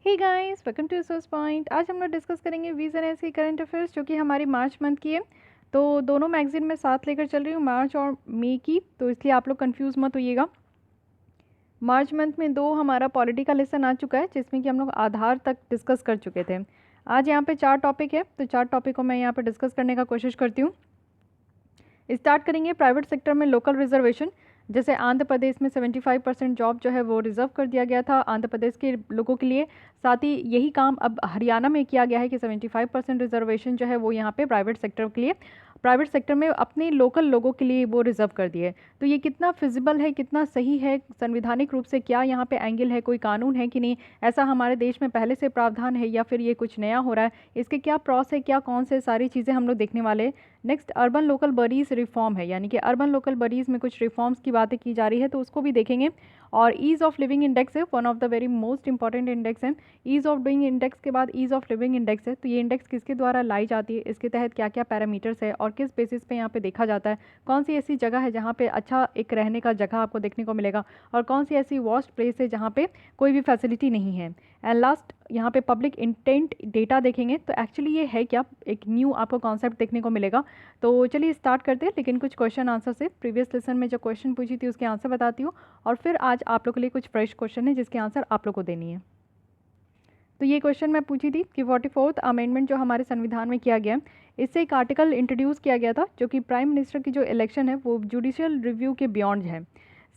Hey guys, welcome to source point. आज हम लोग डिस्कस करेंगे वीज़ एंड ऐसी करंट अफेयर्स जो कि हमारी मार्च मंथ की है। तो दोनों मैगजीन में साथ लेकर चल रही हूँ, मार्च और मई की, तो इसलिए आप लोग कंफ्यूज मत होइएगा। मार्च मंथ में दो हमारा पॉलिटी का लेसन आ चुका है जिसमें कि हम लोग आधार तक डिस्कस कर चुके थे। आज यहाँ पे 4 टॉपिक है, तो 4 टॉपिक को मैं यहाँ पे डिस्कस करने का कोशिश करती हूँ। स्टार्ट करेंगे प्राइवेट सेक्टर में लोकल रिजर्वेशन। जैसे आंध्र प्रदेश में 75% जॉब जो है वो रिजर्व कर दिया गया था आंध्र प्रदेश के लोगों के लिए। साथ ही यही काम अब हरियाणा में किया गया है कि 75% रिजर्वेशन जो है वो यहाँ पे प्राइवेट सेक्टर के लिए, प्राइवेट सेक्टर में अपने लोकल लोगों के लिए वो रिजर्व कर दिए। तो ये कितना फिजिबल है, कितना सही है, संवैधानिक रूप से क्या यहाँ पे एंगल है, कोई कानून है कि नहीं, ऐसा हमारे देश में पहले से प्रावधान है या फिर ये कुछ नया हो रहा है, इसके क्या प्रॉस है, क्या कौन से, सारी चीज़ें हम लोग देखने वाले हैं। Next urban local buddies reform है, यानी कि अर्बन लोकल बडीज़ में कुछ रिफॉर्म्स की बातें की जा रही है, तो उसको भी देखेंगे। और ईज़ ऑफ लिविंग इंडेक्स है, one of the very most important index है। ईज़ ऑफ डूइंग इंडेक्स के बाद ईज़ ऑफ लिविंग इंडेक्स है, तो ये इंडेक्स किसके द्वारा लाई जाती है, इसके तहत क्या क्या पैरामीटर्स है और किस बेसिस पे यहाँ पे देखा जाता है, कौन सी ऐसी जगह है जहाँ पे अच्छा एक रहने का जगह आपको देखने को मिलेगा और कौन सी ऐसी वर्स्ट प्लेस है जहाँ पे कोई भी फैसिलिटी नहीं है। एंड लास्ट यहाँ पे पब्लिक इंटेंट डेटा देखेंगे, तो एक्चुअली ये है क्या, एक न्यू आपको कॉन्सेप्ट देखने को मिलेगा। तो चलिए स्टार्ट करते हैं, लेकिन कुछ क्वेश्चन आंसर से प्रीवियस लेसन में जो क्वेश्चन पूछी थी उसके आंसर बताती हूँ, और फिर आज आप लोग के लिए कुछ फ्रेश क्वेश्चन है जिसके आंसर आप लोग को देनी है। तो ये क्वेश्चन मैं पूछी थी कि 44th अमेंडमेंट जो हमारे संविधान में किया गया है, इससे एक आर्टिकल इंट्रोड्यूस किया गया था जो कि प्राइम मिनिस्टर की जो इलेक्शन है वो जुडिशियल रिव्यू के बियॉन्ड है।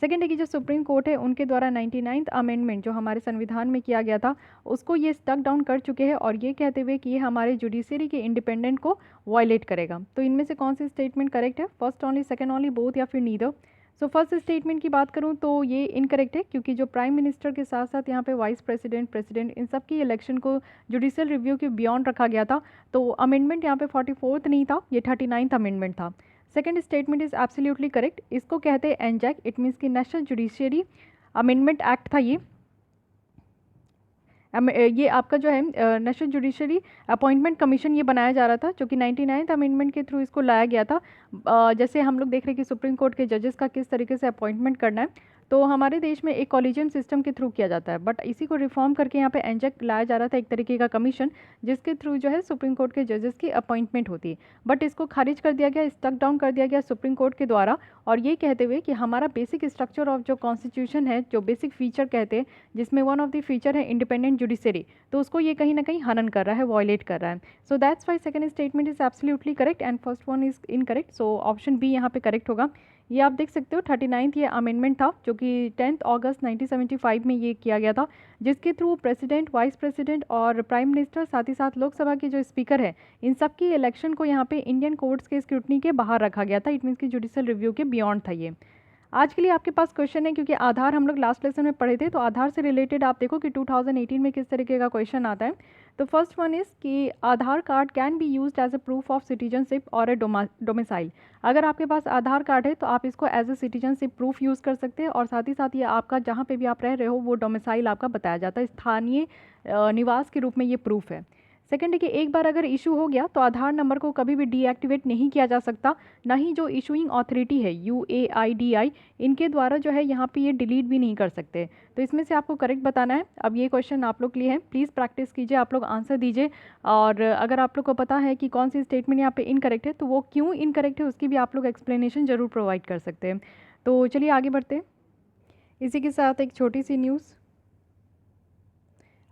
सेकेंड है कि जो सुप्रीम कोर्ट है उनके द्वारा 99th अमेंडमेंट जो हमारे संविधान में किया गया था उसको ये स्टक डाउन कर चुके हैं, और ये कहते हुए कि ये हमारे जुडिशरी के इंडिपेंडेंट को वायलेट करेगा। तो इनमें से कौन सी स्टेटमेंट करेक्ट है, first only, second only, both या फिर नीदर। सो फर्स्ट स्टेटमेंट की बात करूं तो ये इनकरेक्ट है, क्योंकि जो प्राइम मिनिस्टर के साथ साथ यहाँ पे वाइस प्रेसिडेंट, प्रेसिडेंट, इन सब की इलेक्शन को जुडिशियल रिव्यू के बियॉन्ड रखा गया था। तो अमेंडमेंट यहाँ पे 44th नहीं था, ये 39th अमेंडमेंट था। Second statement is absolutely correct, इसको कहते हैं एनजैक, इट मीन्स कि नेशनल जुडिशियरी अमेंडमेंट एक्ट था ये आपका जो है नेशनल जुडिशरी अपॉइंटमेंट कमीशन ये बनाया जा रहा था, जो कि 99th अमेंडमेंट के थ्रू इसको लाया गया था। जैसे हम लोग देख रहे हैं कि सुप्रीम कोर्ट के जजेस का किस तरीके से अपॉइंटमेंट करना है, तो हमारे देश में एक कॉलेजियम सिस्टम के थ्रू किया जाता है, बट इसी को रिफॉर्म करके यहाँ पे एनजेक लाया जा रहा था, एक तरीके का कमीशन जिसके थ्रू जो है सुप्रीम कोर्ट के जजेस की अपॉइंटमेंट होती है। बट इसको खारिज कर दिया गया, स्टक डाउन कर दिया गया सुप्रीम कोर्ट के द्वारा, और ये कहते हुए कि हमारा बेसिक स्ट्रक्चर ऑफ जो कॉन्स्टिट्यूशन है, जो बेसिक फीचर कहते हैं, जिसमें वन ऑफ द फीचर है इंडिपेंडेंट जुडिशरी, तो उसको ये कहीं ना कहीं हनन कर रहा है, वॉयलेट कर रहा है। So that's why second statement is absolutely correct and first one is incorrect. So option B यहाँ पे करेक्ट होगा। ये आप देख सकते हो 39th ये अमेंडमेंट था जो कि 10 अगस्त 1975 में ये किया गया था, जिसके थ्रू प्रेसिडेंट, वाइस प्रेसिडेंट और प्राइम मिनिस्टर, साथ ही साथ लोकसभा के जो स्पीकर है, इन सब की इलेक्शन को यहाँ पे इंडियन कोर्ट्स के स्क्रूटनी के बाहर रखा गया था। इट मीन्स की जुडिशियल रिव्यू के बियॉन्ड था ये। आज के लिए आपके पास क्वेश्चन है, क्योंकि आधार हम लोग लास्ट लेसन में पढ़े थे, तो आधार से रिलेटेड आप देखो कि 2018 में किस तरीके का क्वेश्चन आता है। तो फर्स्ट वन इज़ कि Aadhaar card can be used as a proof of citizenship और ए डोमिसाइल। अगर आपके पास आधार कार्ड है तो आप इसको as a citizenship proof use कर सकते हैं, और साथ ही साथ ये आपका जहाँ पे भी आप रह रहे हो वो डोमिसाइल आपका बताया जाता है, स्थानीय निवास के रूप में ये प्रूफ है। सेकंड है कि एक बार अगर इशू हो गया तो आधार नंबर को कभी भी डीएक्टिवेट नहीं किया जा सकता, ना ही जो इशूइंग अथॉरिटी है UAIDI, इनके द्वारा जो है यहाँ पे ये डिलीट भी नहीं कर सकते। तो इसमें से आपको करेक्ट बताना है। अब ये क्वेश्चन आप लोग के लिए है, प्लीज़ प्रैक्टिस कीजिए, आप लोग आंसर दीजिए, और अगर आप लोग को पता है कि कौन सी स्टेटमेंट यहाँ पे इनकरेक्ट है तो वो क्यों इनकरेक्ट है उसकी भी आप लोग एक्सप्लेनेशन जरूर प्रोवाइड कर सकते हैं। तो चलिए आगे बढ़ते हैं। इसी के साथ एक छोटी सी न्यूज़,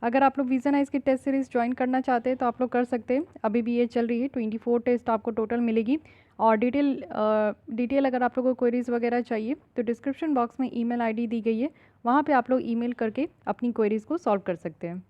अगर आप लोग विजन आइज की टेस्ट सीरीज़ ज्वाइन करना चाहते हैं तो आप लोग कर सकते हैं, अभी भी ये चल रही है, 24 टेस्ट आपको टोटल मिलेगी। और डिटेल अगर आप लोगों को क्वेरीज़ वगैरह चाहिए तो डिस्क्रिप्शन बॉक्स में ईमेल आईडी दी गई है, वहाँ पे आप लोग ईमेल करके अपनी क्वेरीज़ को सॉल्व कर सकते हैं।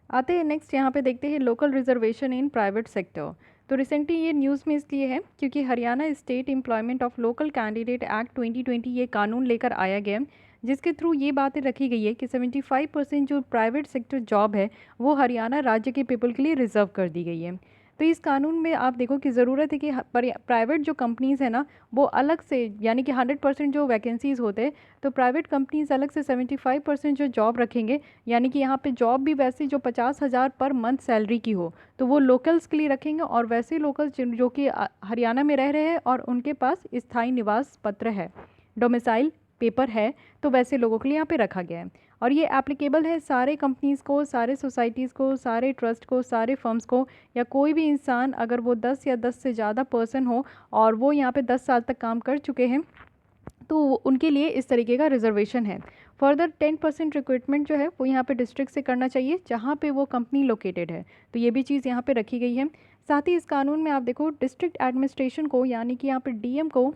आते हैं नेक्स्ट, यहाँ पे देखते हैं local reservation in private sector. तो रिसेंटली ये न्यूज़ में इसलिए है क्योंकि Haryana state employment of local candidate act 2020 ये कानून लेकर आया गया, जिसके थ्रू ये बातें रखी गई है कि 75% जो प्राइवेट सेक्टर जॉब है वो हरियाणा राज्य के पीपल के लिए रिजर्व कर दी गई है। तो इस कानून में आप देखो कि ज़रूरत है कि प्राइवेट जो कंपनीज़ है ना वो अलग से, यानी कि 100% जो वैकेंसीज़ होते हैं तो प्राइवेट कंपनीज़ अलग से 75% जो जॉब रखेंगे, यानी कि यहाँ पे जॉब भी वैसी जो 50,000 पर मंथ सैलरी की हो तो वो लोकल्स के लिए रखेंगे, और वैसे लोकल्स जो कि हरियाणा में रह रहे हैं और उनके पास स्थायी निवास पत्र है, डोमिसाइल पेपर है, तो वैसे लोगों के लिए यहाँ पे रखा गया है। और ये एप्लीकेबल है सारे कंपनीज़ को, सारे सोसाइटीज़ को, सारे ट्रस्ट को, सारे फर्म्स को, या कोई भी इंसान अगर वो 10 या 10 से ज़्यादा पर्सन हो और वो यहाँ पे 10 साल तक काम कर चुके हैं तो उनके लिए इस तरीके का रिजर्वेशन है। फर्दर 10% रिक्रूटमेंट जो है वो यहाँ पे डिस्ट्रिक्ट से करना चाहिए जहाँ पे वो कंपनी लोकेटेड है, तो ये भी चीज़ यहाँ पे रखी गई है। साथ ही इस कानून में आप देखो डिस्ट्रिक्ट एडमिनिस्ट्रेशन को, यानी कि यहाँ पे डीएम को,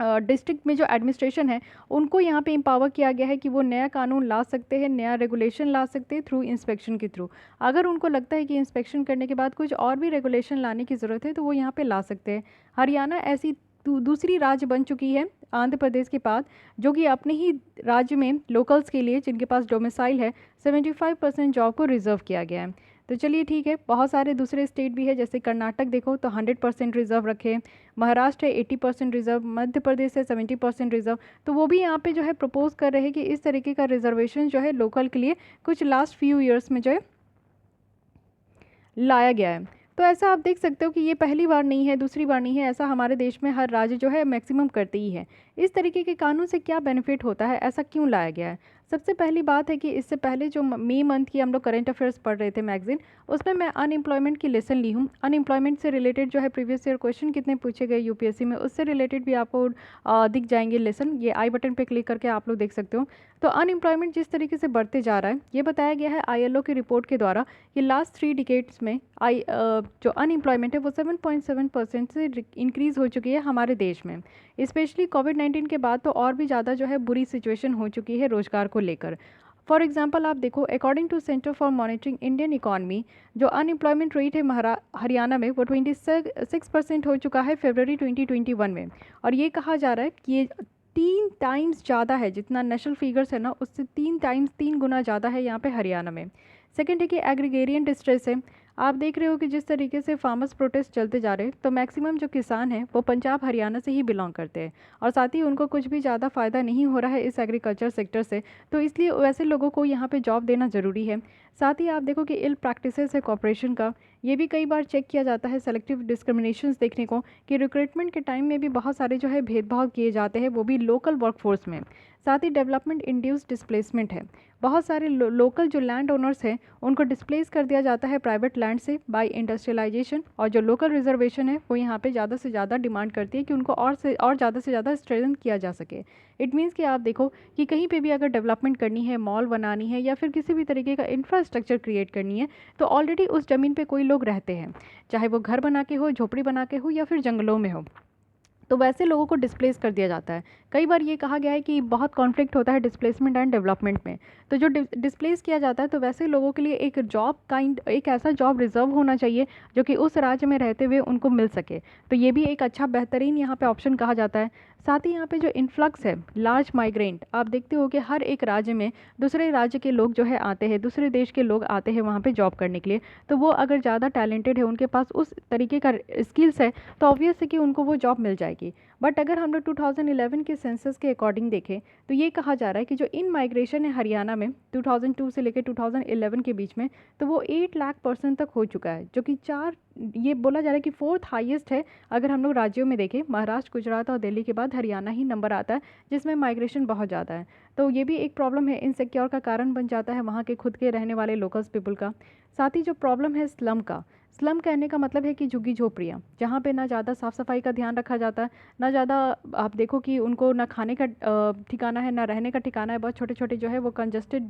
डिस्ट्रिक्ट में जो एडमिनिस्ट्रेशन है उनको यहाँ पे एम्पावर किया गया है कि वो नया कानून ला सकते हैं, नया रेगुलेशन ला सकते हैं थ्रू इंस्पेक्शन के थ्रू। अगर उनको लगता है कि इंस्पेक्शन करने के बाद कुछ और भी रेगुलेशन लाने की ज़रूरत है तो वो यहाँ पे ला सकते हैं। हरियाणा ऐसी दूसरी राज्य बन चुकी है आंध्र प्रदेश के बाद, जो कि अपने ही राज्य में लोकल्स के लिए जिनके पास डोमिसाइल है 75% जॉब को रिजर्व किया गया है। तो चलिए ठीक है, बहुत सारे दूसरे स्टेट भी है, जैसे कर्नाटक देखो तो 100% रिजर्व रखे, महाराष्ट्र है 80% रिजर्व, मध्य प्रदेश है 70% रिजर्व। तो वो भी यहाँ पे जो है प्रपोज कर रहे हैं कि इस तरीके का रिजर्वेशन जो है लोकल के लिए कुछ लास्ट फ्यू ईयर्स में जो है लाया गया है। तो ऐसा आप देख सकते हो कि ये पहली बार नहीं है, दूसरी बार नहीं है, ऐसा हमारे देश में हर राज्य जो है मैक्सिमम करते ही है। इस तरीके के कानून से क्या बेनिफिट होता है, ऐसा क्यों लाया गया है? सबसे पहली बात है कि इससे पहले जो मई मंथ की हम लोग करंट अफेयर्स पढ़ रहे थे मैगजीन, उसमें मैं अनएम्प्लॉयमेंट की लेसन ली हूँ। अनएम्प्लॉयमेंट से रिलेटेड जो है प्रीवियस ईयर क्वेश्चन कितने पूछे गए यूपीएससी में, उससे रिलेटेड भी आपको दिख जाएंगे लेसन। ये आई बटन पे क्लिक करके आप लोग देख सकते हो। तो अनएम्प्लॉयमेंट जिस तरीके से बढ़ते जा रहा है, ये बताया गया है आईएलओ की रिपोर्ट के द्वारा कि लास्ट 3 डिकेड्स में जो अनएम्प्लॉयमेंट है वो 7.7% से इंक्रीज़ हो चुकी है हमारे देश में। स्पेशली कोविड-19 के बाद तो और भी ज़्यादा जो है बुरी सिचुएशन हो चुकी है रोज़गार को लेकर। फॉर एग्जांपल आप देखो, according to Centre for Monitoring Indian Economy, जो अनएम्प्लॉयमेंट रेट है हरियाणा में वो 26% हो चुका है फरवरी 2021 में। और ये कहा जा रहा है कि ये 3 टाइम्स ज़्यादा है, जितना नेशनल फिगर्स है ना उससे 3 गुना ज़्यादा है यहाँ पे हरियाणा में। सेकेंड है कि एग्रीगेरियन डिस्ट्रेस है। आप देख रहे हो कि जिस तरीके से फार्मर्स प्रोटेस्ट चलते जा रहे हैं, तो मैक्सिमम जो किसान हैं वो पंजाब हरियाणा से ही बिलोंग करते हैं, और साथ ही उनको कुछ भी ज़्यादा फ़ायदा नहीं हो रहा है इस एग्रीकल्चर सेक्टर से, तो इसलिए वैसे लोगों को यहाँ पे जॉब देना ज़रूरी है। साथ ही आप देखो कि इल प्रैक्टिसेस है कॉर्पोरेशन का, ये भी कई बार चेक किया जाता है सेलेक्टिव डिस्क्रिमिनेशंस देखने को, कि रिक्रूटमेंट के टाइम में भी बहुत सारे जो है भेदभाव किए जाते हैं, वो भी लोकल वर्कफोर्स में। साथ ही डेवलपमेंट इंड्यूस्ड डिस्प्लेसमेंट है, बहुत सारे लोकल जो लैंड ओनर्स हैं उनको डिस्प्लेस कर दिया जाता है प्राइवेट लैंड से बाय इंडस्ट्रियलाइजेशन, और जो लोकल रिजर्वेशन है वो यहाँ पे ज़्यादा से ज़्यादा डिमांड करती है कि उनको और ज़्यादा से ज़्यादा स्ट्रेंथन किया जा सके। इट मीन्स कि आप देखो कि कहीं पे भी अगर डेवलपमेंट करनी है, मॉल बनानी है या फिर किसी भी तरीके का इंफ्रास्ट्रक्चर क्रिएट करनी है, तो ऑलरेडी उस ज़मीन पे कोई लोग रहते हैं, चाहे वो घर बना के हो, झोपड़ी बना के हो या फिर जंगलों में हो, तो वैसे लोगों को डिस्प्लेस कर दिया जाता है। कई बार ये कहा गया है कि बहुत कॉन्फ्लिक्ट होता है डिस्प्लेसमेंट एंड डेवलपमेंट में, तो जो डिस्प्लेस किया जाता है तो वैसे लोगों के लिए एक ऐसा जॉब रिजर्व होना चाहिए जो कि उस राज्य में रहते हुए उनको मिल सके। तो ये भी एक अच्छा बेहतरीन यहाँ पे ऑप्शन कहा जाता है। साथ ही यहाँ पे जो इन्फ्लक्स है लार्ज माइग्रेंट, आप देखते हो कि हर एक राज्य में दूसरे राज्य के लोग जो है आते हैं, दूसरे देश के लोग आते हैं वहाँ पे जॉब करने के लिए, तो वो अगर ज़्यादा टैलेंटेड है, उनके पास उस तरीके का स्किल्स है, तो ऑब्वियस है कि उनको वो जॉब मिल जाएगी। बट अगर हम लोग 2011 के सेंसस के अकॉर्डिंग देखें तो ये कहा जा रहा है कि जो इन माइग्रेशन है हरियाणा में 2002 से लेकर 2011 के बीच में, तो वो 8 लाख पर्सन तक हो चुका है, जो कि ये बोला जा रहा है कि 4th हाईएस्ट है। अगर हम लोग राज्यों में देखें, महाराष्ट्र, गुजरात और दिल्ली के बाद हरियाणा ही नंबर आता है जिसमें माइग्रेशन बहुत ज़्यादा है। तो ये भी एक प्रॉब्लम है, इनसिक्योर का कारण बन जाता है वहाँ के खुद के रहने वाले लोकल्स पीपल का। साथ ही जो प्रॉब्लम है स्लम का, स्लम कहने का मतलब है कि झुग्गी झोपड़ियाँ, जहाँ पे ना ज़्यादा साफ़ सफाई का ध्यान रखा जाता है, ना ज़्यादा आप देखो कि उनको ना खाने का ठिकाना है, ना रहने का ठिकाना है, बहुत छोटे छोटे जो है वो कंजस्टेड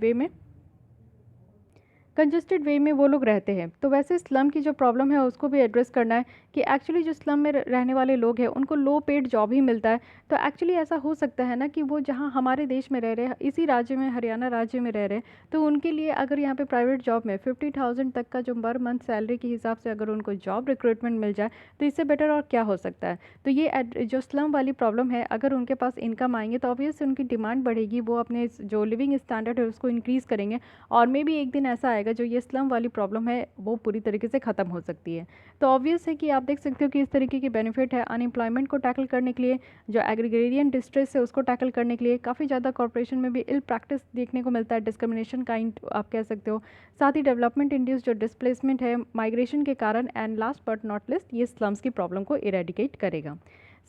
वे में वो लोग रहते हैं। तो वैसे स्लम की जो प्रॉब्लम है उसको भी एड्रेस करना है कि एक्चुअली जो स्लम में रहने वाले लोग हैं उनको लो पेड जॉब ही मिलता है। तो एक्चुअली ऐसा हो सकता है ना कि वो जहाँ हमारे देश में रह रहे हैं, इसी राज्य में, हरियाणा राज्य में रह रहे हैं, तो उनके लिए अगर यहाँ पे प्राइवेट जॉब में 50,000 तक का जो पर मंथ सैलरी के हिसाब से अगर उनको जॉब रिक्रूटमेंट मिल जाए तो इससे बेटर और क्या हो सकता है। तो ये जो स्लम वाली प्रॉब्लम है, अगर उनके पास इनकम आएंगे तो ऑब्वियसली उनकी डिमांड बढ़ेगी, वो अपने जो लिविंग स्टैंडर्ड है उसको इंक्रीज़ करेंगे, और मे भी एक दिन ऐसा आएगा जो ये स्लम वाली प्रॉब्लम है वो पूरी तरीके से ख़त्म हो सकती है। तो ऑब्वियस है कि आप देख सकते हो कि इस तरीके के बेनिफिट है अनएम्प्लॉयमेंट को टैकल करने के लिए, जो एग्रीगेरियन डिस्ट्रेस है उसको टैकल करने के लिए। काफ़ी ज़्यादा कॉर्पोरेशन में भी इल प्रैक्टिस देखने को मिलता है, डिस्क्रिमिनेशन काइंड आप कह सकते हो। साथ ही डेवलपमेंट इंड्यूस जो डिस्प्लेसमेंट है माइग्रेशन के कारण, and last but not list, ये स्लम्स की प्रॉब्लम को इरेडिकेट करेगा।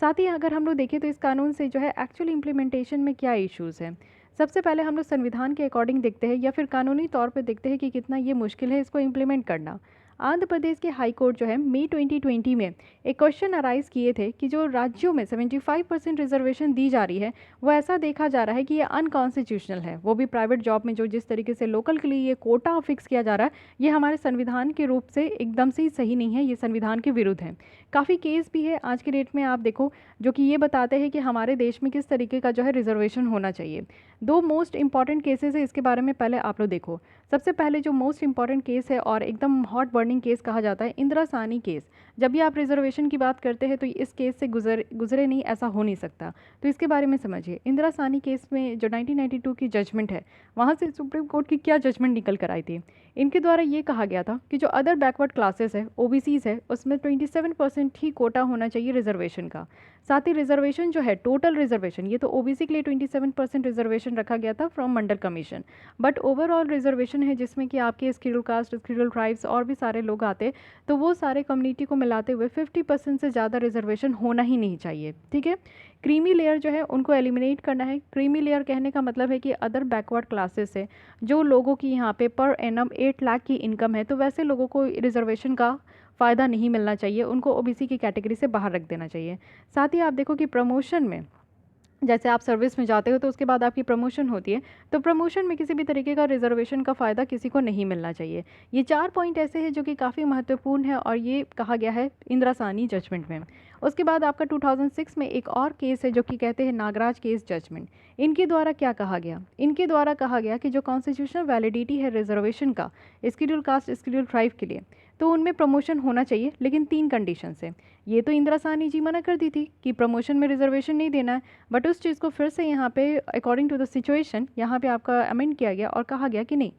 साथ ही अगर हम लोग देखें तो इस कानून से जो है एक्चुअल इम्प्लीमेंटेशन में क्या इश्यूज़ हैं, सबसे पहले हम लोग संविधान के अकॉर्डिंग देखते हैं या फिर कानूनी तौर पे देखते हैं कि कितना ये मुश्किल है इसको इम्प्लीमेंट करना। आंध्र प्रदेश के हाई कोर्ट जो है मई 2020 में एक क्वेश्चन अराइज किए थे कि जो राज्यों में 75% रिजर्वेशन दी जा रही है वो ऐसा देखा जा रहा है कि ये अनकॉन्स्टिट्यूशनल है, वो भी प्राइवेट जॉब में जो जिस तरीके से लोकल के लिए ये कोटा फिक्स किया जा रहा है ये हमारे संविधान के रूप से एकदम से ही सही नहीं है, ये संविधान के विरुद्ध है। काफ़ी केस भी है आज के डेट में आप देखो जो कि ये बताते हैं कि हमारे देश में किस तरीके का जो है रिजर्वेशन होना चाहिए। दो मोस्ट इंपॉर्टेंट केसेस है, इसके बारे में पहले आप लोग देखो। सबसे पहले जो मोस्ट इंपॉर्टेंट केस है और एकदम हॉट बर्निंग केस कहा जाता है इंदिरा साहनी केस। जब भी आप रिजर्वेशन की बात करते हैं तो इस केस से गुजरे नहीं, ऐसा हो नहीं सकता। तो इसके बारे में समझिए, इंदिरा साहनी केस में जो 1992 की जजमेंट है वहाँ से सुप्रीम कोर्ट की क्या जजमेंट निकल कर आई थी। इनके द्वारा ये कहा गया था कि जो अदर बैकवर्ड क्लासेस है ओबीसीज है उसमें 27% ही कोटा होना चाहिए रिजर्वेशन का। साथ ही रिजर्वेशन जो है टोटल रिजर्वेशन, ये तो ओबीसी के लिए 27% रिजर्वेशन रखा गया था from Mandal commission, but overall reservation है जिसमें कि आपके स्केड्यूल कास्ट, स्केड्यूल ट्राइब्स और भी सारे लोग आते, तो वो सारे कम्युनिटी को मिलाते हुए 50% से ज़्यादा रिजर्वेशन होना ही नहीं चाहिए। ठीक है, क्रीमी लेयर जो है उनको एलिमिनेट करना है। क्रीमी लेयर कहने का मतलब है कि अदर बैकवर्ड क्लासेस से जो लोगों की यहाँ पे पर एनम 8 लाख की इनकम है तो वैसे लोगों को रिजर्वेशन का फ़ायदा नहीं मिलना चाहिए, उनको ओबीसी की कैटेगरी से बाहर रख देना चाहिए। साथ ही आप देखो कि प्रमोशन में जैसे आप सर्विस में जाते हो तो उसके बाद आपकी प्रमोशन होती है, तो प्रमोशन में किसी भी तरीके का रिजर्वेशन का फ़ायदा किसी को नहीं मिलना चाहिए। ये 4 पॉइंट ऐसे हैं जो कि काफ़ी महत्वपूर्ण है और ये कहा गया है इंदिरा साहनी जजमेंट में। उसके बाद आपका 2006 में एक और केस है जो कि कहते हैं नागराज केस जजमेंट। इनके द्वारा क्या कहा गया, इनके द्वारा कहा गया कि जो कॉन्स्टिट्यूशनल वैलिडिटी है रिजर्वेशन का स्केड्यूल कास्ट, स्केड्यूल ट्राइब के लिए, तो उनमें प्रमोशन होना चाहिए लेकिन 3 कंडीशन से। ये तो इंदिरा साहनी जी मना कर दी थी कि प्रमोशन में रिजर्वेशन नहीं देना है, बट उस चीज़ को फिर से यहाँ पे अकॉर्डिंग टू द सिचुएशन यहाँ पे आपका अमेंड किया गया और कहा गया कि नहीं,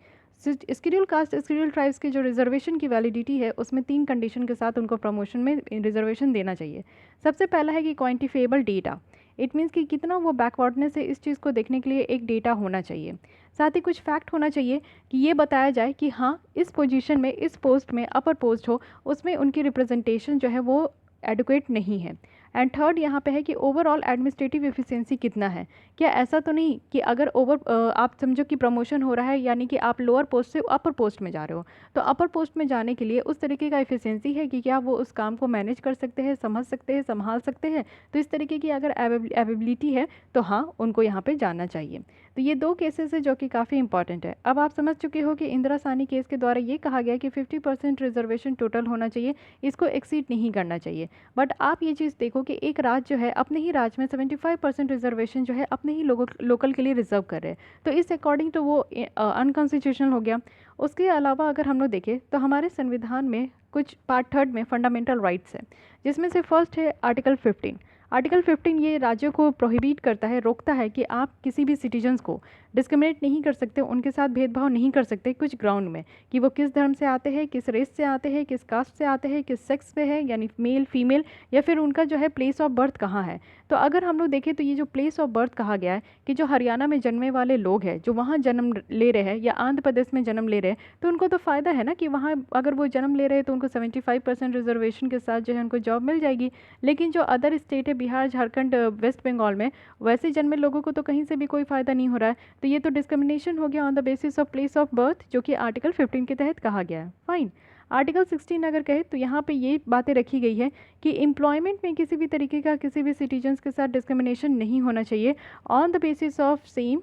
स्केड्यूल कास्ट, स्केड्यूल ट्राइब्स के जो रिजर्वेशन की वैलिडिटी है उसमें 3 कंडीशन के साथ उनको प्रमोशन में रिजर्वेशन देना चाहिए। सबसे पहला है कि क्वान्टिफिएबल डेटा, इट मीन्स कि कितना वो बैकवर्डनेस है इस चीज़ को देखने के लिए एक डेटा होना चाहिए। साथ ही कुछ फैक्ट होना चाहिए कि ये बताया जाए कि हाँ इस पोजीशन में, इस पोस्ट में, अपर पोस्ट हो उसमें उनकी रिप्रेजेंटेशन जो है वो एडुकेट नहीं है। एंड थर्ड यहाँ पे है कि ओवरऑल एडमिनिस्ट्रेटिव एफिशिएंसी कितना है। क्या ऐसा तो नहीं कि अगर आप समझो कि प्रमोशन हो रहा है यानी कि आप लोअर पोस्ट से अपर पोस्ट में जा रहे हो, तो अपर पोस्ट में जाने के लिए उस तरीके का एफिशिएंसी है कि क्या वो उस काम को मैनेज कर सकते हैं, समझ सकते हैं, संभाल सकते हैं। तो इस तरीके की अगर एबिलिटी है तो हाँ उनको यहाँ पर जाना चाहिए। तो ये 2 केसेस है जो कि काफ़ी इंपॉर्टेंट है। अब आप समझ चुके हो कि इंदिरा साहनी केस के द्वारा ये कहा गया कि 50% रिजर्वेशन टोटल होना चाहिए, इसको एक्सीड नहीं करना चाहिए। बट आप ये चीज़ देखो कि एक राज्य जो है अपने ही राज्य में 75% रिजर्वेशन जो है अपने ही लोगों लोकल के लिए रिजर्व कर रहे हैं, तो इस अकॉर्डिंग तो वो अनकॉन्स्टिट्यूशनल हो गया। उसके अलावा अगर हम लोग देखें तो हमारे संविधान में कुछ पार्ट 3 में फंडामेंटल राइट्स है, जिसमें से फर्स्ट है आर्टिकल 15। आर्टिकल 15 ये राज्यों को प्रोहिबिट करता है, रोकता है कि आप किसी भी सिटीजन्स को डिस्क्रिमिनेट नहीं कर सकते, उनके साथ भेदभाव नहीं कर सकते कुछ ग्राउंड में कि वो किस धर्म से आते हैं, किस रेस से आते हैं, किस कास्ट से आते हैं, किस सेक्स से है यानी मेल फीमेल, या फिर उनका जो है प्लेस ऑफ बर्थ कहाँ है। तो अगर हम लोग देखें तो ये जो प्लेस ऑफ बर्थ कहा गया है कि जो हरियाणा में जन्मे वाले लोग हैं जो वहाँ जन्म ले रहे हैं या आंध्र प्रदेश में जन्म ले रहे हैं, तो उनको तो फ़ायदा है ना कि वहाँ अगर वो जन्म ले रहे हैं तो उनको 75% रिजर्वेशन के साथ जो है उनको जॉब मिल जाएगी। लेकिन जो अदर स्टेट है बिहार, झारखंड, वेस्ट बंगाल में वैसे जन्मे लोगों को तो कहीं से भी कोई फ़ायदा नहीं हो रहा है। तो ये तो डिस्क्रिमिनेशन हो गया on the basis of place of birth, जो कि आर्टिकल 15 के तहत कहा गया है। फाइन। आर्टिकल 16 अगर कहे तो यहाँ पे ये बातें रखी गई है कि एम्प्लॉयमेंट में किसी भी तरीके का किसी भी सिटीजन्स के साथ डिस्क्रिमिनेशन नहीं होना चाहिए on the basis of same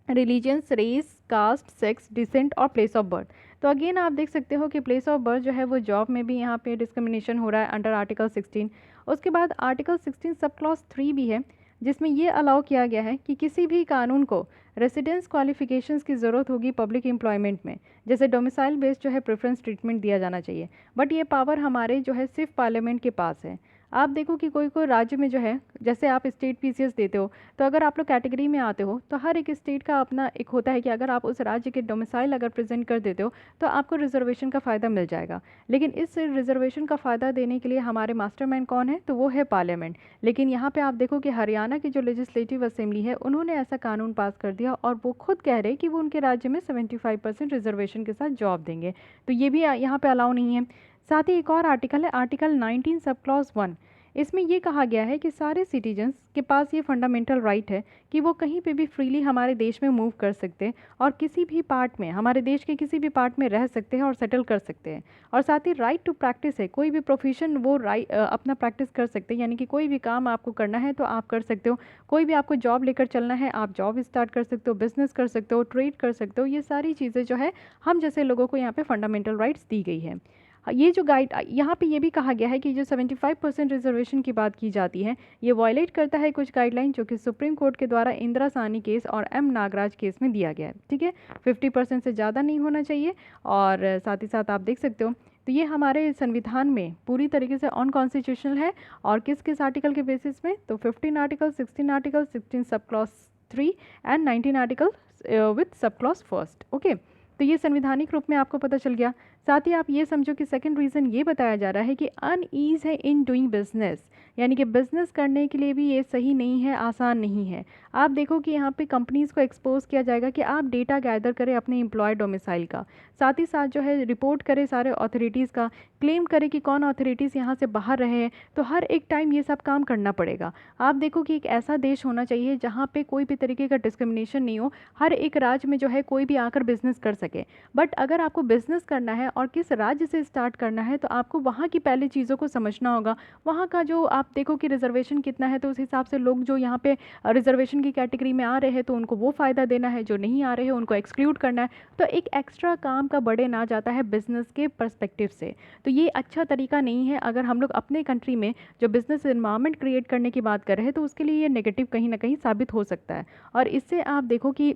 religions, race, caste, sex, descent और प्लेस ऑफ बर्थ। तो अगेन आप देख सकते हो कि प्लेस ऑफ बर्थ जो है वो जॉब में भी यहाँ पे डिस्क्रिमिनेशन हो रहा है अंडर आर्टिकल 16। उसके बाद आर्टिकल 16 सब क्लॉज 3 भी है, जिसमें ये अलाउ किया गया है कि किसी भी कानून को रेसिडेंस क्वालिफिकेशंस की ज़रूरत होगी पब्लिक एम्प्लॉयमेंट में, जैसे डोमिसाइल बेस्ड जो है प्रेफरेंस ट्रीटमेंट दिया जाना चाहिए। बट ये पावर हमारे जो है सिर्फ पार्लियामेंट के पास है। आप देखो कि कोई कोई राज्य में जो है, जैसे आप स्टेट पीसीएस देते हो, तो अगर आप लोग कैटेगरी में आते हो तो हर एक स्टेट का अपना एक होता है कि अगर आप उस राज्य के डोमिसाइल अगर प्रेजेंट कर देते हो तो आपको रिजर्वेशन का फ़ायदा मिल जाएगा। लेकिन इस रिजर्वेशन का फ़ायदा देने के लिए हमारे मास्टरमाइंड कौन है, तो वो है पार्लियामेंट। लेकिन यहाँ पे आप देखो कि हरियाणा की जो लेजिस्लेटिव असेंबली है उन्होंने ऐसा कानून पास कर दिया और वो खुद कह रहे हैं कि वो उनके राज्य में 75% रिजर्वेशन के साथ जॉब देंगे, तो ये भी यहाँ पे अलाउ नहीं है। साथ ही एक और आर्टिकल है, आर्टिकल 19 सब क्लॉज 1। इसमें ये कहा गया है कि सारे सिटीजन्स के पास ये फंडामेंटल राइट है कि वो कहीं पे भी फ्रीली हमारे देश में मूव कर सकते हैं और किसी भी पार्ट में, हमारे देश के किसी भी पार्ट में रह सकते हैं और सेटल कर सकते हैं। और साथ ही राइट टू प्रैक्टिस है, कोई भी प्रोफेशन वो अपना प्रैक्टिस कर सकते हैं, यानी कि कोई भी काम आपको करना है तो आप कर सकते हो। कोई भी आपको जॉब लेकर चलना है, आप जॉब स्टार्ट कर सकते हो, बिजनेस कर सकते हो, ट्रेड कर सकते हो। ये सारी चीज़ें जो है हम जैसे लोगों को यहाँ पे फंडामेंटल राइट्स दी गई है। ये जो गाइड यहाँ पे ये भी कहा गया है कि जो 75% रिजर्वेशन की बात की जाती है, ये वायलेट करता है कुछ गाइडलाइन जो कि सुप्रीम कोर्ट के द्वारा इंदिरा साहनी केस और एम नागराज केस में दिया गया है। ठीक है, 50% से ज़्यादा नहीं होना चाहिए। और साथ ही साथ आप देख सकते हो, तो ये हमारे संविधान में पूरी तरीके से अनकॉन्स्टिट्यूशनल है। और किस किस आर्टिकल के बेसिस में, तो 15 article, 16 article, 16 sub clause 3 and 19 article with sub clause first. Okay, तो ये संवैधानिक रूप में आपको पता चल गया। साथ ही आप ये समझो कि सेकंड रीज़न ये बताया जा रहा है कि अनईज़ है इन डूइंग बिजनेस, यानी कि बिज़नेस करने के लिए भी ये सही नहीं है, आसान नहीं है। आप देखो कि यहाँ पे कंपनीज़ को एक्सपोज किया जाएगा कि आप डेटा गैदर करें अपने एम्प्लॉय डोमिसाइल का, साथ ही साथ जो है रिपोर्ट करें सारे अथॉरिटीज़ का, क्लेम करें कि कौन अथॉरिटीज़ यहाँ से बाहर रहे हैं। तो हर एक टाइम ये सब काम करना पड़ेगा। आप देखो कि एक ऐसा देश होना चाहिए जहाँ पे कोई भी तरीके का डिस्क्रिमिनेशन नहीं हो, हर एक राज्य में जो है कोई भी आकर बिजनेस कर सके। बट अगर आपको बिजनेस करना है और किस राज्य से स्टार्ट करना है, तो आपको वहाँ की पहले चीज़ों को समझना होगा। वहाँ का जो आप देखो कि रिजर्वेशन कितना है, तो उस हिसाब से लोग जो यहाँ पे रिजर्वेशन की कैटेगरी में आ रहे हैं तो उनको वो फ़ायदा देना है, जो नहीं आ रहे हैं उनको एक्सक्लूड करना है। तो एक एक्स्ट्रा काम का बर्डन आ जाता है बिजनेस के पर्सपेक्टिव से। तो ये अच्छा तरीका नहीं है। अगर हम लोग अपने कंट्री में जो बिज़नेस इन्वायरमेंट क्रिएट करने की बात कर रहे हैं, तो उसके लिए ये नेगेटिव कहीं ना कहीं साबित हो सकता है। और इससे आप देखो कि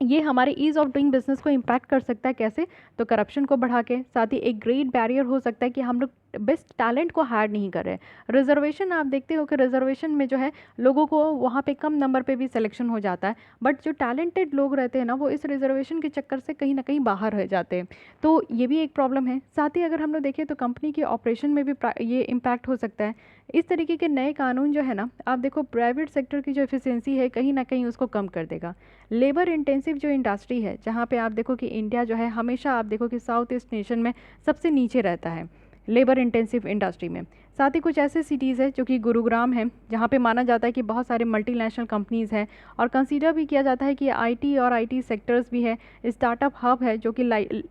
ये हमारे ईज़ ऑफ डूइंग बिजनेस को इम्पैक्ट कर सकता है। कैसे, तो करप्शन को बढ़ा के, साथ ही एक ग्रेट बैरियर हो सकता है कि हम लोग बेस्ट टैलेंट को हायर नहीं कर रहे। रिजर्वेशन आप देखते हो कि रिजर्वेशन में जो है लोगों को वहाँ पे कम नंबर पे भी सिलेक्शन हो जाता है, बट जो टैलेंटेड लोग रहते हैं ना, वो इस रिजर्वेशन के चक्कर से कहीं ना कहीं बाहर रह जाते हैं। तो ये भी एक प्रॉब्लम है। साथ ही अगर हम लोग देखें तो कंपनी के ऑपरेशन में भी ये इम्पैक्ट हो सकता है। इस तरीके के नए कानून जो है ना, आप देखो प्राइवेट सेक्टर की जो एफिशिएंसी है कहीं ना कहीं उसको कम कर देगा। लेबर इंटेंसिव जो इंडस्ट्री है, जहाँ पे आप देखो कि इंडिया जो है हमेशा आप देखो कि साउथ ईस्ट नेशन में सबसे नीचे रहता है लेबर इंटेंसिव इंडस्ट्री में। साथ ही कुछ ऐसे सिटीज़ है जो कि गुरुग्राम है, जहाँ पे माना जाता है कि बहुत सारे मल्टीनेशनल कंपनीज़ हैं, और कंसीडर भी किया जाता है कि आईटी और आईटी सेक्टर्स भी है, स्टार्टअप हब है, जो कि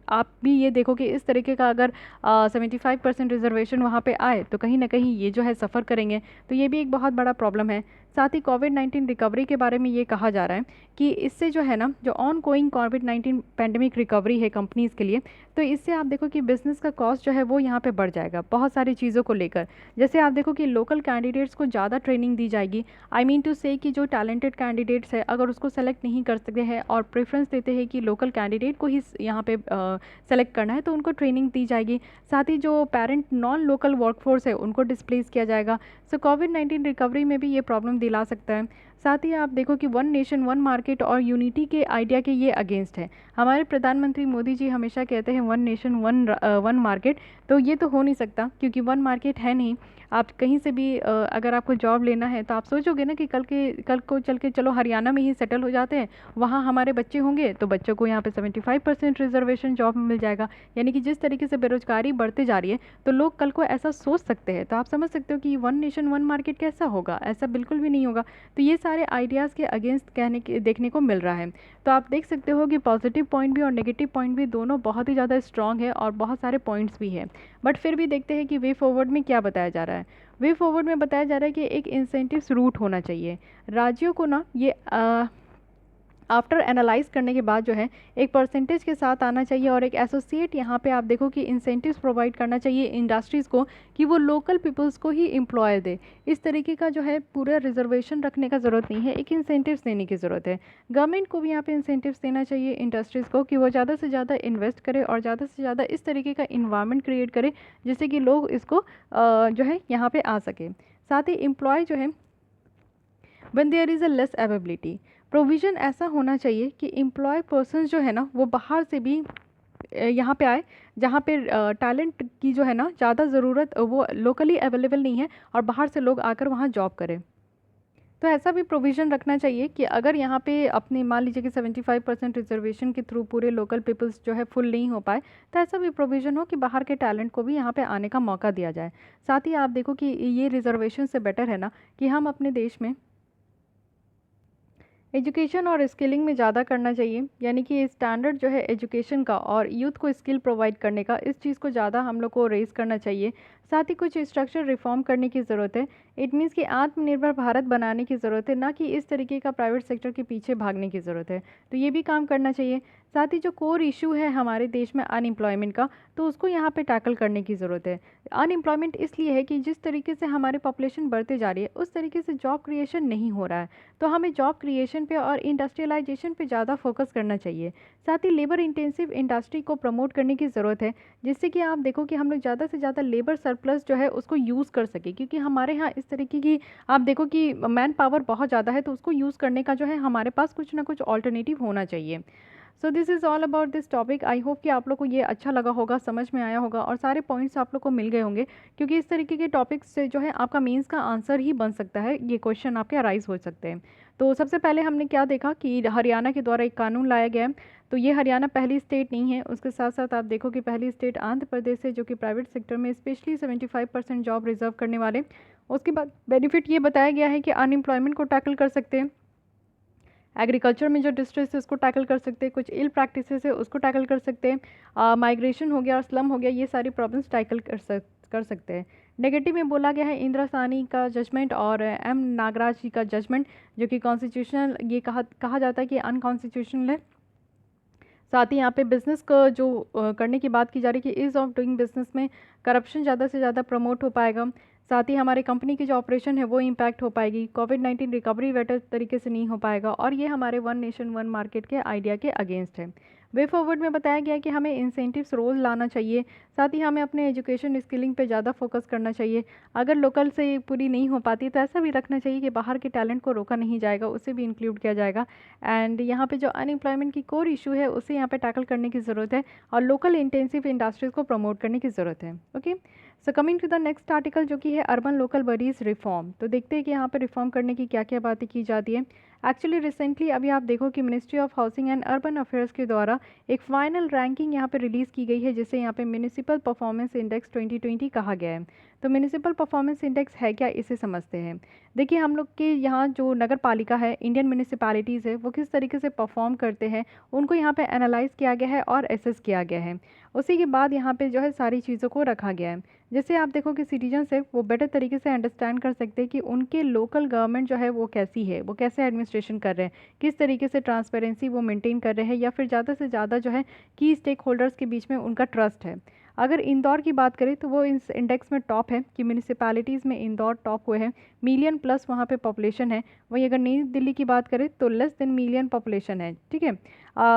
आप भी ये देखो कि इस तरीके का अगर 75% रिजर्वेशन वहाँ पे आए तो कहीं ना कहीं ये जो है सफ़र करेंगे। तो ये भी एक बहुत बड़ा प्रॉब्लम है। साथ ही कोविड-19 रिकवरी के बारे में ये कहा जा रहा है कि इससे जो है ना, जो on going covid pandemic recovery है कंपनीज़ के लिए, तो इससे आप देखो कि बिज़नेस का कॉस्ट जो है वो यहाँ पे बढ़ जाएगा बहुत सारी चीज़ों को लेकर। जैसे आप देखो कि लोकल कैंडिडेट्स को ज़्यादा ट्रेनिंग दी जाएगी। आई मीन टू से कि जो टैलेंटेड कैंडिडेट्स है, अगर उसको सेलेक्ट नहीं कर सकते हैं और प्रेफरेंस देते हैं कि लोकल कैंडिडेट को ही यहाँ पे सेलेक्ट करना है, तो उनको ट्रेनिंग दी जाएगी। साथ ही जो पेरेंट नॉन लोकल वर्कफोर्स है उनको डिस्प्लेस किया जाएगा। सो कोविड-19 रिकवरी में भी ये प्रॉब्लम दिला सकता है। साथ ही आप देखो कि वन नेशन वन मार्केट और यूनिटी के आइडिया के ये अगेंस्ट है। हमारे प्रधानमंत्री मोदी जी हमेशा कहते हैं वन नेशन वन मार्केट, तो ये तो हो नहीं सकता क्योंकि वन मार्केट है नहीं। आप कहीं से भी अगर आपको जॉब लेना है तो आप सोचोगे ना कि कल को चल के चलो हरियाणा में ही सेटल हो जाते हैं, वहाँ हमारे बच्चे होंगे तो बच्चों को यहाँ पे 75% रिजर्वेशन जॉब में मिल जाएगा। यानी कि जिस तरीके से बेरोजगारी बढ़ते जा रही है, तो लोग कल को ऐसा सोच सकते हैं। तो आप समझ सकते हो कि वन नेशन वन मार्केट कैसा होगा, ऐसा बिल्कुल भी नहीं होगा। तो ये सारे आइडियाज़ के अगेंस्ट देखने को मिल रहा है। तो आप देख सकते हो कि पॉजिटिव पॉइंट भी और नेगेटिव पॉइंट भी दोनों बहुत ही ज़्यादा स्ट्रॉन्ग है और बहुत सारे पॉइंट्स भी हैं। बट फिर भी देखते हैं कि वे फॉरवर्ड में क्या बताया जा रहा है। वे फॉरवर्ड में बताया जा रहा है कि एक इंसेंटिव्स रूट होना चाहिए राज्यों को ना, ये आफ्टर एनालाइज करने के बाद जो है एक परसेंटेज के साथ आना चाहिए और एक एसोसिएट यहाँ पे आप देखो कि इंसेंटिव्स प्रोवाइड करना चाहिए इंडस्ट्रीज़ को कि वो लोकल पीपल्स को ही एम्प्लॉय दे। इस तरीके का जो है पूरा रिजर्वेशन रखने का ज़रूरत नहीं है, एक इंसेंटिव्स देने की ज़रूरत है। गवर्नमेंट को भी यहाँ पे इंसेंटिव्स देना चाहिए इंडस्ट्रीज़ को कि वो ज़्यादा से ज़्यादा इन्वेस्ट करे और ज़्यादा से ज़्यादा इस तरीके का इन्वायरमेंट क्रिएट करे जिससे कि लोग इसको जो है यहाँ पर आ सके। साथ ही एम्प्लॉय जो है when there is a less availability, provision ऐसा होना चाहिए कि एम्प्लॉय पर्सन जो है ना वो बाहर से भी यहाँ पे आए, जहाँ पे टैलेंट की जो है ना ज़्यादा ज़रूरत वो लोकली अवेलेबल नहीं है और बाहर से लोग आकर वहाँ जॉब करें। तो ऐसा भी प्रोविज़न रखना चाहिए कि अगर यहाँ पे अपने मान लीजिए कि 75% रिजर्वेशन के थ्रू पूरे लोकल पीपल्स जो है फुल नहीं हो पाए, तो ऐसा भी प्रोविज़न हो कि बाहर के टैलेंट को भी यहाँ पे आने का मौका दिया जाए। साथ ही आप देखो कि ये रिजर्वेशन से बेटर है ना कि हम अपने देश में एजुकेशन और स्किलिंग में ज़्यादा करना चाहिए, यानी कि स्टैंडर्ड जो है एजुकेशन का और यूथ को स्किल प्रोवाइड करने का, इस चीज़ को ज़्यादा हम लोग को रेज़ करना चाहिए। साथ ही कुछ स्ट्रक्चर रिफॉर्म करने की ज़रूरत है। इट मीन्स कि आत्मनिर्भर भारत बनाने की ज़रूरत है, ना कि इस तरीके का प्राइवेट सेक्टर के पीछे भागने की ज़रूरत है। तो ये भी काम करना चाहिए। साथ ही जो कोर इशू है हमारे देश में अनएम्प्लॉयमेंट का, तो उसको यहाँ पे टैकल करने की ज़रूरत है। अनएम्प्लॉयमेंट इसलिए है कि जिस तरीके से हमारी पॉपुलेशन बढ़ते जा रही है उस तरीके से जॉब क्रिएशन नहीं हो रहा है। तो हमें जॉब क्रिएशन पे और इंडस्ट्रियलाइजेशन पे ज़्यादा फोकस करना चाहिए। साथ ही लेबर इंटेंसिव इंडस्ट्री को प्रमोट करने की ज़रूरत है, जिससे कि आप देखो कि हम लोग ज़्यादा से ज़्यादा लेबर सरप्लस जो है उसको यूज़ कर सके, क्योंकि हमारे यहाँ इस तरीके की आप देखो कि मैन पावर बहुत ज़्यादा है, तो उसको यूज़ करने का जो है हमारे पास कुछ ना कुछ ऑल्टरनेटिव होना चाहिए। So this is all about this topic. I hope कि आप लोग को ये अच्छा लगा होगा, समझ में आया होगा और सारे पॉइंट्स आप लोग को मिल गए होंगे, क्योंकि इस तरीके के टॉपिक्स से जो है आपका मेंस का आंसर ही बन सकता है, ये क्वेश्चन आपके अराइज हो सकते हैं। तो सबसे पहले हमने क्या देखा कि हरियाणा के द्वारा एक कानून लाया गया है। तो ये हरियाणा पहली स्टेट नहीं है, उसके साथ साथ आप देखो कि पहली स्टेट आंध्र प्रदेश है, जो कि प्राइवेट सेक्टर में स्पेशली 75% जॉब रिजर्व करने वाले। उसके बाद बेनिफिट ये बताया गया है कि अनएम्प्लॉयमेंट को टैकल कर सकते हैं, एग्रीकल्चर में जो डिस्ट्रेस है उसको टैकल कर सकते हैं, कुछ इल प्रैक्टिसेस है उसको टैकल कर सकते हैं, माइग्रेशन हो गया और स्लम हो गया, ये सारी प्रॉब्लम्स टैकल कर सकते हैं। नेगेटिव में बोला गया है इंदिरा साहनी का जजमेंट और एम नागराज जी का जजमेंट, जो कि कॉन्स्टिट्यूशनल ये कहा जाता है कि अनकॉन्स्टिट्यूशनल है। साथ ही यहाँ पे बिज़नेस का जो करने की बात की जा रही है कि ईज़ ऑफ डूइंग बिज़नेस में करप्शन ज़्यादा से ज़्यादा प्रमोट हो पाएगा। साथ ही हमारे कंपनी की जो ऑपरेशन है वो इम्पैक्ट हो पाएगी। कोविड-19 रिकवरी बेटर तरीके से नहीं हो पाएगा और ये हमारे वन नेशन वन मार्केट के आइडिया के अगेंस्ट है। वे फॉरवर्ड में बताया गया है कि हमें इंसेंटिव्स रोल लाना चाहिए। साथ ही हमें अपने एजुकेशन स्किलिंग पे ज़्यादा फोकस करना चाहिए। अगर लोकल से पूरी नहीं हो पाती तो ऐसा भी रखना चाहिए कि बाहर के टैलेंट को रोका नहीं जाएगा, उसे भी इंक्लूड किया जाएगा। एंड यहाँ पे जो अनएम्प्लॉयमेंट की कोर इशू है उसे यहाँ पे टैकल करने की ज़रूरत है और लोकल इंटेंसिव इंडस्ट्रीज़ को प्रमोट करने की ज़रूरत है। Okay, so coming to the next article जो कि है अर्बन लोकल बॉडीज़ रिफॉर्म। तो देखते हैं कि यहाँ पे रिफॉर्म करने की क्या क्या बातें की जाती है। एक्चुअली रिसेंटली अभी आप देखो कि ministry of housing and urban affairs के द्वारा एक फाइनल रैंकिंग यहाँ पे रिलीज़ की गई है, जिसे यहाँ पे म्यूनिसिपल परफॉर्मेंस इंडेक्स 2020 कहा गया है। तो म्यूनिसिपल परफॉर्मेंस इंडेक्स है क्या, इसे समझते हैं। देखिए हम लोग के यहाँ जो नगर पालिका है, इंडियन म्यूनिसिपैलिटीज़ है, वो किस तरीके से परफॉर्म करते हैं उनको यहाँ पे एनालाइज किया गया है और एसेस किया गया है। उसी के बाद यहाँ पे जो है सारी चीज़ों को रखा गया है, जैसे आप देखो कि सिटीजन्स है वो बेटर तरीके से अंडरस्टैंड कर सकते हैं कि उनके लोकल गवर्नमेंट जो है वो कैसी है, वो कैसे एडमिनिस्ट्रेशन कर रहे हैं, किस तरीके से ट्रांसपेरेंसी वो मेंटेन कर रहे हैं, या फिर ज़्यादा से ज़्यादा जो है की स्टेक होल्डर्स के बीच में उनका ट्रस्ट है। अगर इंदौर की बात करें तो वो इस इंडेक्स में टॉप है कि म्यूनिसिपैलिटीज़ में इंदौर टॉप हुए हैं, मिलियन प्लस वहाँ पे पॉपुलेशन है। वहीं अगर नई दिल्ली की बात करें तो लेस देन मिलियन पॉपुलेशन है। ठीक है,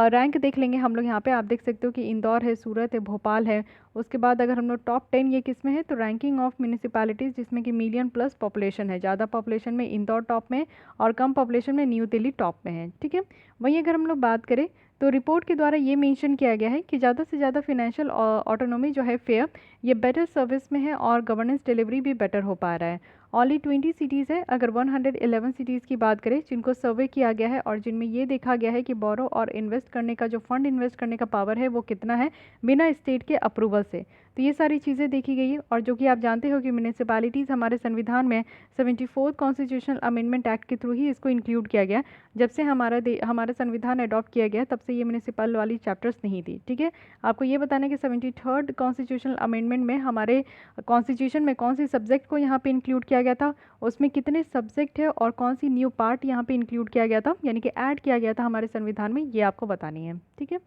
रैंक देख लेंगे हम लोग यहाँ पे, आप देख सकते हो कि इंदौर है, सूरत है, भोपाल है। उसके बाद अगर हम लोग टॉप 10 ये किस में है, तो रैंकिंग ऑफ म्यूनिसिपैलिटीज़ जिसमें कि मिलियन प्लस पॉपुलेशन है, ज़्यादा पॉपुलेशन में इंदौर टॉप में और कम पॉपुलेशन में न्यू दिल्ली टॉप में है। ठीक है, वहीं अगर हम लोग बात करें तो रिपोर्ट के द्वारा ये मेंशन किया गया है कि ज़्यादा से ज़्यादा फिनेंशियल ऑटोनॉमी जो है फेयर, ये बेटर सर्विस में है और गवर्नेंस डिलीवरी भी बेटर हो पा रहा है। ओनली 20 सिटीज़ है अगर 111 सिटीज़ की बात करें जिनको सर्वे किया गया है और जिनमें ये देखा गया है कि बोरो और इन्वेस्ट करने का जो फंड इन्वेस्ट करने का पावर है वो कितना है बिना स्टेट के अप्रूवल से। तो ये सारी चीज़ें देखी गई है। और जो कि आप जानते हो कि म्यूनिसिपैलिटीज़ हमारे संविधान में 74th कॉन्स्टिट्यूशनल अमेंडमेंट एक्ट के थ्रू ही इसको इंक्लूड किया गया। जब से हमारा संविधान अडॉप्ट किया गया तब से ये म्यूनिसिपल वाली चैप्टर्स नहीं थी। ठीक है, आपको ये बताना है कि 73rd कॉन्स्टिट्यूशनल अमेंडमेंट में हमारे कॉन्स्टिट्यूशन में कौन सी सब्जेक्ट को यहाँ पे इंक्लूड किया गया था, उसमें कितने सब्जेक्ट है और कौन सी न्यू पार्ट यहाँ पे इंक्लूड किया गया था, यानी कि ऐड किया गया था हमारे संविधान में, ये आपको बतानी है। ठीक है,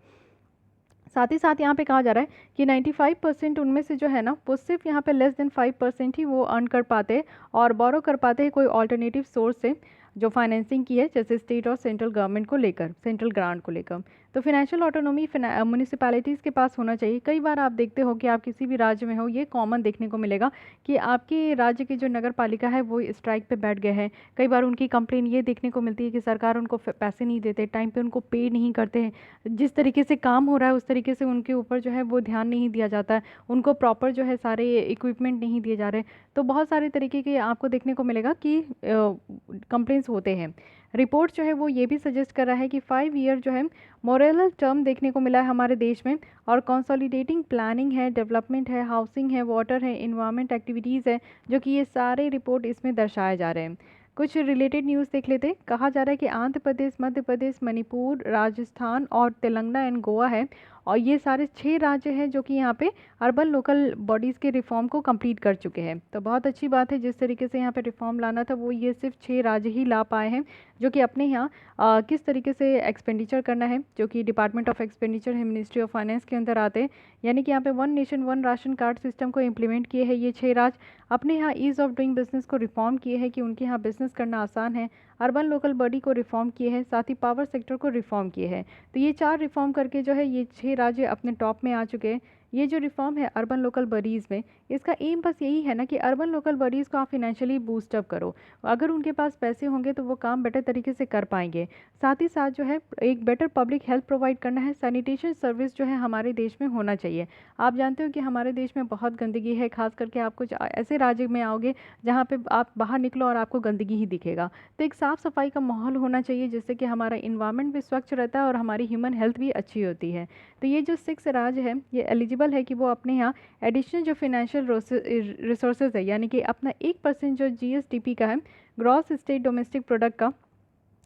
साथ ही साथ यहाँ पे कहा जा रहा है कि 95% उनमें से जो है ना वो सिर्फ यहाँ पे लेस देन 5% ही वो अर्न कर पाते हैं और बोरो कर पाते हैं कोई ऑल्टरनेटिव सोर्स से जो फाइनेंसिंग की है, जैसे स्टेट और सेंट्रल गवर्नमेंट को लेकर, सेंट्रल ग्रांट को लेकर। तो फिनेंशियल ऑटोनॉमी म्यूनिसिपैलिटीज़ के पास होना चाहिए। कई बार आप देखते हो कि आप किसी भी राज्य में हो, ये कॉमन देखने को मिलेगा कि आपके राज्य की जो नगर पालिका है वो स्ट्राइक पे बैठ गए हैं। कई बार उनकी कंप्लेन ये देखने को मिलती है कि सरकार उनको पैसे नहीं देते, टाइम पे उनको पे नहीं करते हैं, जिस तरीके से काम हो रहा है उस तरीके से उनके ऊपर जो है वो ध्यान नहीं दिया जाता है, उनको प्रॉपर जो है सारे इक्विपमेंट नहीं दिए जा रहे। तो बहुत सारे तरीके के आपको देखने को मिलेगा कि कंप्लेंट्स एक्सपीरियंस होते हैं। रिपोर्ट जो है वो ये भी सजेस्ट कर रहा है कि 5 ईयर जो है मोरल टर्म देखने को मिला है हमारे देश में, और कंसोलिडेटिंग प्लानिंग है, डेवलपमेंट है, हाउसिंग है, वाटर है, इन्वायरमेंट एक्टिविटीज़ है, जो कि ये सारे रिपोर्ट इसमें दर्शाए जा रहे हैं। कुछ रिलेटेड न्यूज़ देख लेते हैं। कहा जा रहा है कि आंध्र प्रदेश, मध्य प्रदेश, मणिपुर, राजस्थान और तेलंगाना एंड गोवा है, और ये सारे 6 राज्य हैं जो कि यहाँ पे अर्बन लोकल बॉडीज़ के रिफॉर्म को कंप्लीट कर चुके हैं। तो बहुत अच्छी बात है, जिस तरीके से यहाँ पे रिफॉर्म लाना था वो ये सिर्फ 6 राज्य ही ला पाए हैं, जो कि अपने यहाँ किस तरीके से एक्सपेंडिचर करना है, जो कि डिपार्टमेंट ऑफ एक्सपेंडिचर है, मिनिस्ट्री ऑफ फाइनेंस के अंदर आते हैं। यानी कि यहाँ पे one nation one ration card system को इम्प्लीमेंट किए हैं ये 6 राज्य। अपने यहाँ ईज़ ऑफ डूइंग बिजनेस को रिफॉर्म किए हैं कि उनके यहाँ बिजनेस करना आसान है। अर्बन लोकल बॉडी को रिफॉर्म किए हैं, साथ ही पावर सेक्टर को रिफॉर्म किए हैं। तो ये 4 रिफॉर्म करके जो है ये 6 राज्य अपने टॉप में आ चुके हैं। ये जो रिफॉर्म है अर्बन लोकल बॉडीज़ में, इसका एम बस यही है ना कि अर्बन लोकल बॉडीज़ को आप फिनेंशियली बूस्टअप करो। अगर उनके पास पैसे होंगे तो वो काम बेटर तरीके से कर पाएंगे। साथ ही साथ जो है एक बेटर पब्लिक हेल्थ प्रोवाइड करना है। सैनिटेशन सर्विस जो है हमारे देश में होना चाहिए। आप जानते हो कि हमारे देश में बहुत गंदगी है, खास करके आप कुछ ऐसे राज्य में आओगे जहाँ पे आप बाहर निकलो और आपको गंदगी ही दिखेगा। तो एक साफ़ सफाई का माहौल होना चाहिए, जिससे कि हमारा इन्वायरमेंट भी स्वच्छ रहता है और हमारी ह्यूमन हेल्थ भी अच्छी होती है। तो ये जो 6 राज्य है ये एलिजिबल है कि वो अपने यहाँ एडिशनल जो फिनेंशियल रिसोर्सेज है, यानी कि अपना 1% जो जीएसडीपी का है, ग्रॉस स्टेट डोमेस्टिक प्रोडक्ट का,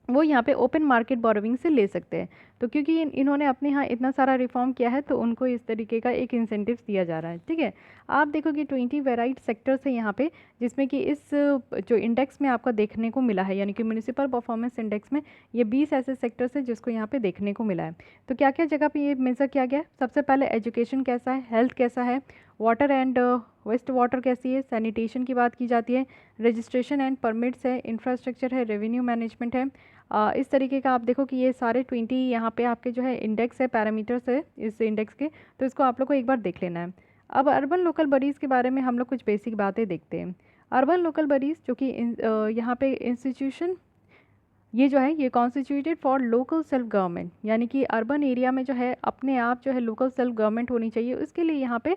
वो यहाँ पे ओपन मार्केट बोरोविंग से ले सकते हैं। तो क्योंकि इन्होंने अपने यहाँ इतना सारा रिफॉर्म किया है तो उनको इस तरीके का एक इंसेंटिव दिया जा रहा है। ठीक है, आप देखो कि 20 वेराइट सेक्टर्स है यहाँ पे, जिसमें कि इस जो इंडेक्स में आपका देखने को मिला है, यानी कि म्यूनिसिपल परफॉर्मेंस इंडेक्स में ये 20 ऐसे सेक्टर्स है जिसको यहाँ पे देखने को मिला है। तो क्या क्या जगह पे ये मेजर किया गया है? सबसे पहले एजुकेशन कैसा है, हेल्थ कैसा है, वाटर एंड वेस्ट वाटर कैसी है, सैनिटेशन की बात की जाती है, रजिस्ट्रेशन एंड परमिट्स है, इंफ्रास्ट्रक्चर है, रेवेन्यू मैनेजमेंट है। इस तरीके का आप देखो कि ये सारे 20 यहाँ पे आपके जो है इंडेक्स है, पैरामीटर्स है इस इंडेक्स के, तो इसको आप लोग को एक बार देख लेना है। अब अर्बन लोकल बॉडीज़ के बारे में हम लोग कुछ बेसिक बातें देखते हैं। अर्बन लोकल बॉडीज़ जो कि यहाँ पे इंस्टीट्यूशन ये जो है ये constituted for local self government, यानी कि अर्बन एरिया में जो है अपने आप जो है लोकल सेल्फ गवर्नमेंट होनी चाहिए, उसके लिए यहाँ पे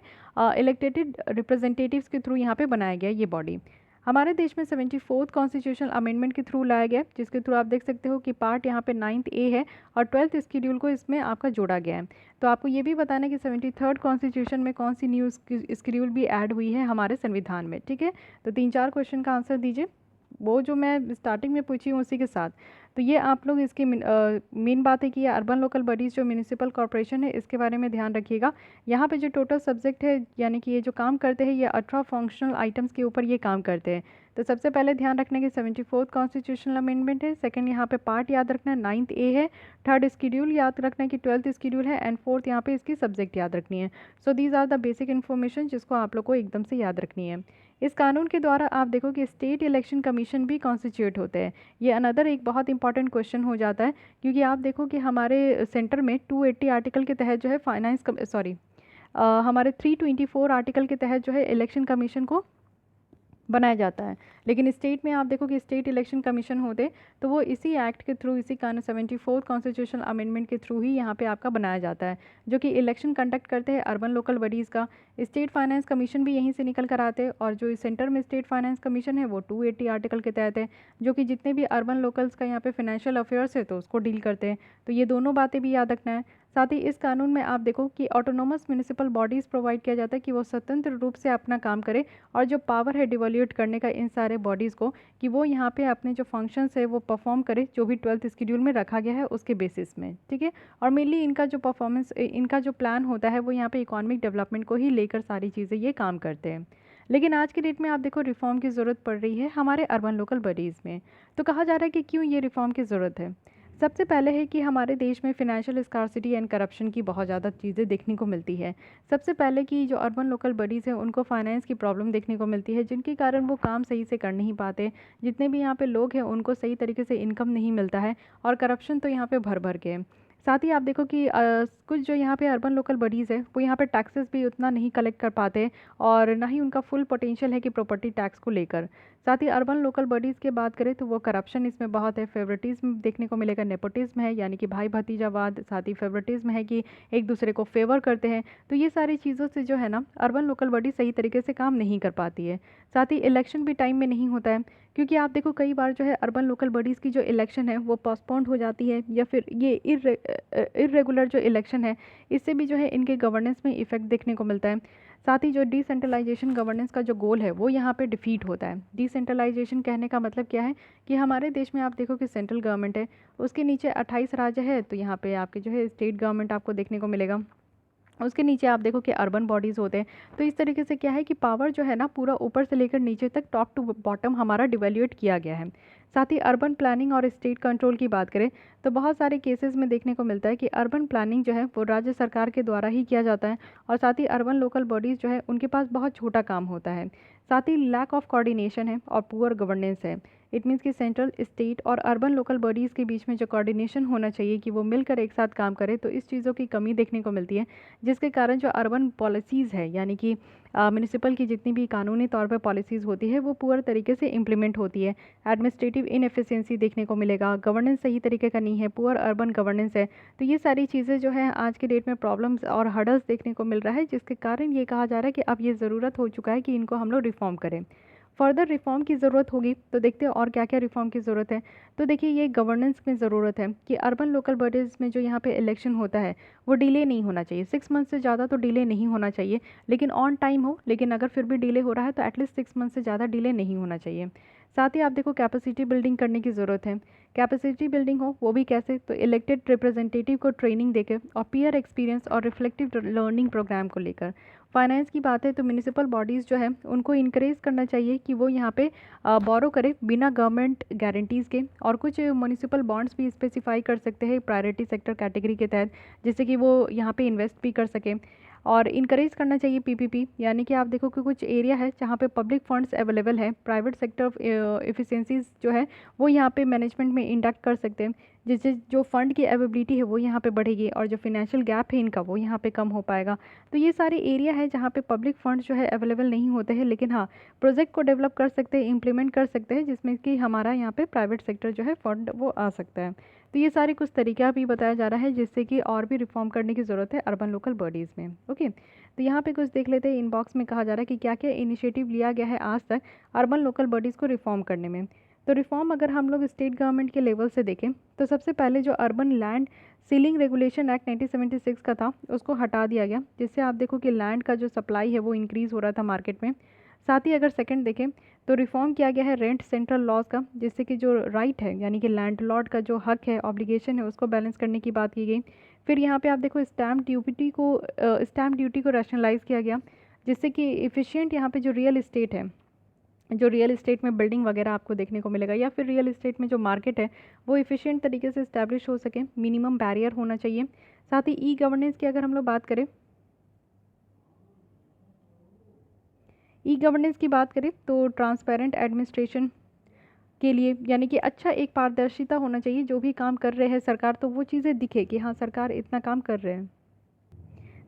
इलेक्टेड रिप्रेजेंटेटिव्स के थ्रू यहाँ पे बनाया गया ये बॉडी। हमारे देश में 74th कॉन्स्टिट्यूशनल अमेंडमेंट के थ्रू लाया गया, जिसके थ्रू आप देख सकते हो कि पार्ट यहाँ पे 9th ए है और 12th शेड्यूल को इसमें आपका जोड़ा गया है। तो आपको ये भी बताना है कि 73rd कॉन्स्टिट्यूशन में कौन सी न्यू शेड्यूल भी ऐड हुई है हमारे संविधान में। ठीक है, तो 3-4 क्वेश्चन का आंसर दीजिए, वो जो मैं स्टार्टिंग में पूछी हूँ उसी के साथ। तो ये आप लोग इसकी मेन बात है कि ये अर्बन लोकल बॉडीज़ जो म्यूनिसिपल कॉर्पोरेशन है इसके बारे में ध्यान रखिएगा। यहाँ पे जो टोटल सब्जेक्ट है, यानी कि ये जो काम करते हैं ये 18 फंक्शनल आइटम्स के ऊपर ये काम करते हैं। तो सबसे पहले ध्यान रखना कि 74th कॉन्स्टिट्यूशनल अमेंडमेंट है, सेकंड यहाँ पे पार्ट याद रखना है 9th ए है, थर्ड शेड्यूल याद रखना है कि 12th शेड्यूल है, एंड फोर्थ यहाँ पे इसकी सब्जेक्ट याद रखनी है। So these are the basic information जिसको आप लोग को एकदम से याद रखनी है। इस कानून के द्वारा आप देखो कि स्टेट इलेक्शन कमीशन भी कॉन्स्टिट्यूट होते हैं। ये अनदर एक बहुत इंपॉर्टेंट क्वेश्चन हो जाता है, क्योंकि आप देखो कि हमारे सेंटर में 280 आर्टिकल के तहत जो है हमारे 324 आर्टिकल के तहत जो है इलेक्शन कमीशन को बनाया जाता है। लेकिन स्टेट में आप देखो कि स्टेट इलेक्शन कमीशन होते तो वो इसी एक्ट के थ्रू, इसी कानून 74th कॉन्स्टिट्यूशनल अमेंडमेंट के थ्रू ही यहाँ पे आपका बनाया जाता है, जो कि इलेक्शन कंडक्ट करते हैं अर्बन लोकल बॉडीज़ का। स्टेट फाइनेंस कमीशन भी यहीं से निकल कर आते हैं, और जो सेंटर में स्टेट फाइनेंस कमीशन है वो 280 आर्टिकल के तहत है, जो कि जितने भी अर्बन लोकल्स का यहाँ पे फाइनेंशियल अफेयर्स है तो उसको डील करते हैं। तो ये दोनों बातें भी याद रखना है। साथ ही इस कानून में आप देखो कि ऑटोनोमस म्यूनिसिपल बॉडीज़ प्रोवाइड किया जाता है कि वो स्वतंत्र रूप से अपना काम करे, और जो पावर है डिवोल्यूट करने का इन सारे बॉडीज़ को, कि वो यहाँ पे अपने जो फंक्शंस है वो परफॉर्म करे, जो भी 12th शेड्यूल में रखा गया है उसके बेसिस में। ठीक है, और मेनली इनका जो परफॉर्मेंस, इनका जो प्लान होता है वो यहाँ पे इकोनॉमिक डेवलपमेंट को ही लेकर सारी चीज़ें ये काम करते हैं। लेकिन आज के डेट में आप देखो रिफॉर्म की ज़रूरत पड़ रही है हमारे अर्बन लोकल बॉडीज़ में। तो कहा जा रहा है कि क्यों ये रिफॉर्म की ज़रूरत है। सबसे पहले है कि हमारे देश में फिनेंशियल स्कार्सिटी एंड करप्शन की बहुत ज़्यादा चीज़ें देखने को मिलती है। सबसे पहले कि जो अर्बन लोकल बॉडीज़ हैं उनको फाइनेंस की प्रॉब्लम देखने को मिलती है, जिनके कारण वो काम सही से कर नहीं पाते। जितने भी यहाँ पे लोग हैं उनको सही तरीके से इनकम नहीं मिलता है, और करप्शन तो यहाँ पे भर भर के है। साथ ही आप देखो कि कुछ जो यहाँ पे अर्बन लोकल बॉडीज़ है वो यहाँ पे टैक्सेस भी उतना नहीं कलेक्ट कर पाते, और ना ही उनका फुल पोटेंशियल है कि प्रॉपर्टी टैक्स को लेकर। साथ ही अर्बन लोकल बॉडीज़ की बात करें तो वो करप्शन इसमें बहुत है, फेवरेटिज्म देखने को मिलेगा, नेपोटिज्म है यानी कि भाई भतीजावाद, साथ ही फेवरेटिज्म है कि एक दूसरे को फेवर करते हैं। तो ये सारी चीज़ों से जो है ना अर्बन लोकल बॉडी सही तरीके से काम नहीं कर पाती है। साथ ही इलेक्शन भी टाइम में नहीं होता है, क्योंकि आप देखो कई बार जो है अर्बन लोकल बॉडीज़ की जो इलेक्शन है वो पोस्टपोन्ड हो जाती है, या फिर ये इरेगुलर जो इलेक्शन है इससे भी जो है इनके गवर्नेंस में इफेक्ट देखने को मिलता है। साथ ही जो डिसेंट्रलाइजेशन गवर्नेंस का जो गोल है वो यहाँ पे डिफीट होता है। डिसेंट्रलाइजेशन कहने का मतलब क्या है कि हमारे देश में आप देखो कि सेंट्रल गवर्नमेंट है, उसके नीचे 28 राज्य है, तो यहाँ पे आपके जो है स्टेट गवर्नमेंट आपको देखने को मिलेगा, उसके नीचे आप देखो कि अर्बन बॉडीज़ होते हैं। तो इस तरीके से क्या है कि पावर जो है ना पूरा ऊपर से लेकर नीचे तक टॉप टू बॉटम हमारा डिवैल्यूएट किया गया है। साथ ही अर्बन प्लानिंग और स्टेट कंट्रोल की बात करें तो बहुत सारे केसेस में देखने को मिलता है कि अर्बन प्लानिंग जो है वो राज्य सरकार के द्वारा ही किया जाता है, और साथ ही अर्बन लोकल बॉडीज़ जो है उनके पास बहुत छोटा काम होता है। साथ ही लैक ऑफ कोऑर्डिनेशन है और पुअर गवर्नेंस है। इट मीन्स कि सेंट्रल, स्टेट और अर्बन लोकल बॉडीज़ के बीच में जो कोऑर्डिनेशन होना चाहिए कि वो मिलकर एक साथ काम करें, तो इस चीज़ों की कमी देखने को मिलती है, जिसके कारण जो अर्बन पॉलिसीज़ है यानी कि म्यूनिसिपल की जितनी भी कानूनी तौर पे पॉलिसीज़ होती है वो पूरे तरीके से इम्प्लीमेंट होती है। एडमिनिस्ट्रेटिव इनएफिशिएंसी देखने को मिलेगा, गवर्नेंस सही तरीके का नहीं है, पुअर अर्बन गवर्नेंस है। तो ये सारी चीज़ें जो है आज के डेट में प्रॉब्लम्स और हर्डल्स देखने को मिल रहा है, जिसके कारण ये कहा जा रहा है कि अब ये ज़रूरत हो चुका है कि इनको हम लोग रिफॉर्म करें। फर्दर रिफॉर्म की ज़रूरत होगी, तो देखते हैं और क्या क्या रिफॉर्म की ज़रूरत है। तो देखिए ये गवर्नेंस में ज़रूरत है कि अर्बन लोकल बॉडीज़ में जो यहाँ पे इलेक्शन होता है वो डिले नहीं होना चाहिए, 6 मंथ से ज़्यादा तो डिले नहीं होना चाहिए, लेकिन ऑन टाइम हो। लेकिन अगर फिर भी डिले हो रहा है तो एटलीस्ट 6 मंथ से ज़्यादा डिले नहीं होना चाहिए। साथ ही आप देखो कैपेसिटी बिल्डिंग करने की ज़रूरत है। कैपेसिटी बिल्डिंग हो वो भी कैसे, तो इलेक्टेड रिप्रेजेंटेटिव को ट्रेनिंग देकर और पीयर एक्सपीरियंस और रिफ्लेक्टिव लर्निंग प्रोग्राम को लेकर। फाइनेंस की बात है तो म्यूनिसिपल बॉडीज़ जो है उनको इनक्रेज करना चाहिए कि वो यहाँ पे बोरो करे बिना गवर्नमेंट गारंटीज़ के, और कुछ म्यूनिसिपल बॉन्ड्स भी स्पेसिफाई कर सकते हैं प्रायोरिटी सेक्टर कैटेगरी के तहत, जिससे कि वो यहाँ पे इन्वेस्ट भी कर सकें। और इनकरेज करना चाहिए पीपीपी, यानी कि आप देखो कि कुछ एरिया है जहाँ पे पब्लिक फंड्स अवेलेबल है, प्राइवेट सेक्टर एफिशिएंसीज जो है वो यहाँ पे मैनेजमेंट में इंडक्ट कर सकते हैं, जिससे जो फंड की अवेबिलिटी है वो यहाँ पे बढ़ेगी और जो फिनेंशियल गैप है इनका वो यहाँ पे कम हो पाएगा। तो ये सारे एरिया है जहाँ पे पब्लिक फंड्स जो है अवेलेबल नहीं होते हैं, लेकिन हाँ प्रोजेक्ट को डेवलप कर सकते हैं, इम्प्लीमेंट कर सकते हैं, जिसमें कि हमारा यहाँ पे प्राइवेट सेक्टर जो है फंड वो आ सकता है। तो ये सारे कुछ तरीका भी बताया जा रहा है जिससे कि और भी रिफॉर्म करने की ज़रूरत है अर्बन लोकल बॉडीज़ में। ओके, तो यहाँ पे कुछ देख लेते हैं, इनबॉक्स में कहा जा रहा है कि क्या क्या इनिशिएटिव लिया गया है आज तक अर्बन लोकल बॉडीज़ को रिफॉर्म करने में। तो रिफॉर्म अगर हम लोग स्टेट गवर्नमेंट के लेवल से देखें तो सबसे पहले जो urban land ceiling regulation act 1976 का था उसको हटा दिया गया, जिससे आप देखो कि लैंड का जो सप्लाई है वो इंक्रीज़ हो रहा था मार्केट में। साथ ही अगर सेकंड देखें तो रिफॉर्म किया गया है रेंट सेंट्रल लॉज का, जिससे कि जो राइट है यानी कि लैंडलॉर्ड का जो हक है, ऑब्लिगेशन है, उसको बैलेंस करने की बात की गई। फिर यहाँ पे आप देखो स्टैम्प ड्यूटी को रैशनलाइज किया गया, जिससे कि इफ़िशिएंट यहाँ पे जो रियल इस्टेट में बिल्डिंग वगैरह आपको देखने को मिलेगा, या फिर रियल इस्टेट में जो मार्केट है वो इफ़िशिएंट तरीके से इस्टेब्लिश हो सके, मिनिमम बैरियर होना चाहिए। साथ ही ई गवर्नेंस की अगर हम लोग बात करें तो ट्रांसपेरेंट एडमिनिस्ट्रेशन के लिए, यानी कि अच्छा एक पारदर्शिता होना चाहिए, जो भी काम कर रहे हैं सरकार तो वो चीज़ें दिखे कि हाँ सरकार इतना काम कर रहे हैं।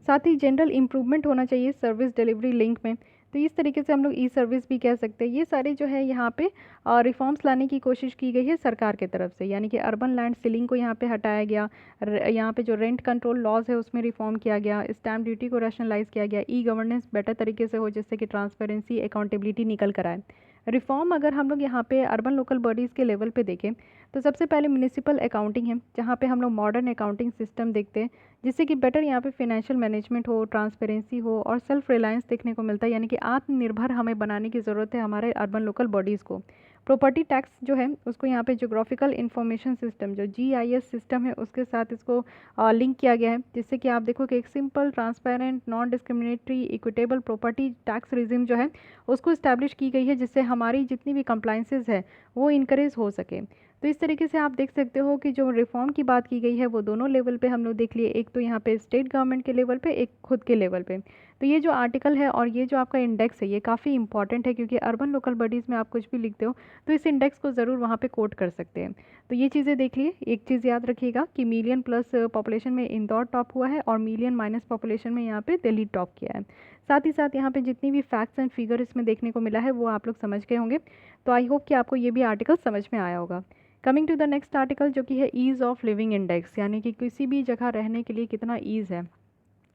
साथ ही जनरल इम्प्रूवमेंट होना चाहिए सर्विस डिलीवरी लिंक में, तो इस तरीके से हम लोग ई सर्विस भी कह सकते हैं। ये सारे जो है यहाँ पे रिफॉर्म्स लाने की कोशिश की गई है सरकार की तरफ से, यानी कि अर्बन लैंड सीलिंग को यहाँ पे हटाया गया, यहाँ पे जो रेंट कंट्रोल लॉज है उसमें रिफॉर्म किया गया, स्टैम्प ड्यूटी को रैशनलाइज किया गया, ई गवर्नेंस बेटर तरीके से हो जिससे कि ट्रांसपेरेंसी अकाउंटेबिलिटी निकल कर आए। रिफॉर्म अगर हम लोग यहाँ पे अर्बन लोकल बॉडीज़ के लेवल पे देखें तो सबसे पहले म्यूनिसिपल अकाउंटिंग है, जहाँ पे हम लोग मॉडर्न अकाउंटिंग सिस्टम देखते हैं, जिससे कि बेटर यहाँ पे फिनेंशियल मैनेजमेंट हो, ट्रांसपेरेंसी हो और सेल्फ रिलायंस देखने को मिलता है, यानी कि आत्मनिर्भर हमें बनाने की ज़रूरत है हमारे अर्बन लोकल बॉडीज़ को। प्रॉपर्टी टैक्स जो है उसको यहाँ पे जोग्राफिकल इंफॉर्मेशन सिस्टम जो GIS सिस्टम है उसके साथ इसको लिंक किया गया है, जिससे कि आप देखो कि एक simple, transparent, non discriminatory, equitable property tax regime जो है उसको इस्टेब्लिश की गई है, जिससे हमारी जितनी भी कंप्लाइंसेस है वो इनकरेज हो सके। तो इस तरीके से आप देख सकते हो कि जो रिफॉर्म की बात की गई है वो दोनों लेवल पे हम लोग देख लिए, एक तो यहाँ पे स्टेट गवर्नमेंट के लेवल पे, एक खुद के लेवल पे। तो ये जो आर्टिकल है और ये जो आपका इंडेक्स है ये काफ़ी इंपॉर्टेंट है, क्योंकि अर्बन लोकल बॉडीज़ में आप कुछ भी लिखते हो तो इस इंडेक्स को ज़रूर वहाँ पे कोट कर सकते हैं। तो ये चीज़ें देख लिए। एक चीज़ याद रखिएगा कि मिलियन प्लस पॉपुलेशन में इंदौर टॉप हुआ है और मिलियन माइनस पॉपुलेशन में यहाँ पे दिल्ली टॉप किया है। साथ ही साथ यहाँ पे जितनी भी फैक्ट्स एंड फिगर इसमें देखने को मिला है वो आप लोग समझ गए होंगे। तो आई होप कि आपको ये भी आर्टिकल समझ में आया होगा। Coming to the next article जो कि है ईज़ ऑफ लिविंग इंडेक्स, यानी कि किसी भी जगह रहने के लिए कितना ईज़ है।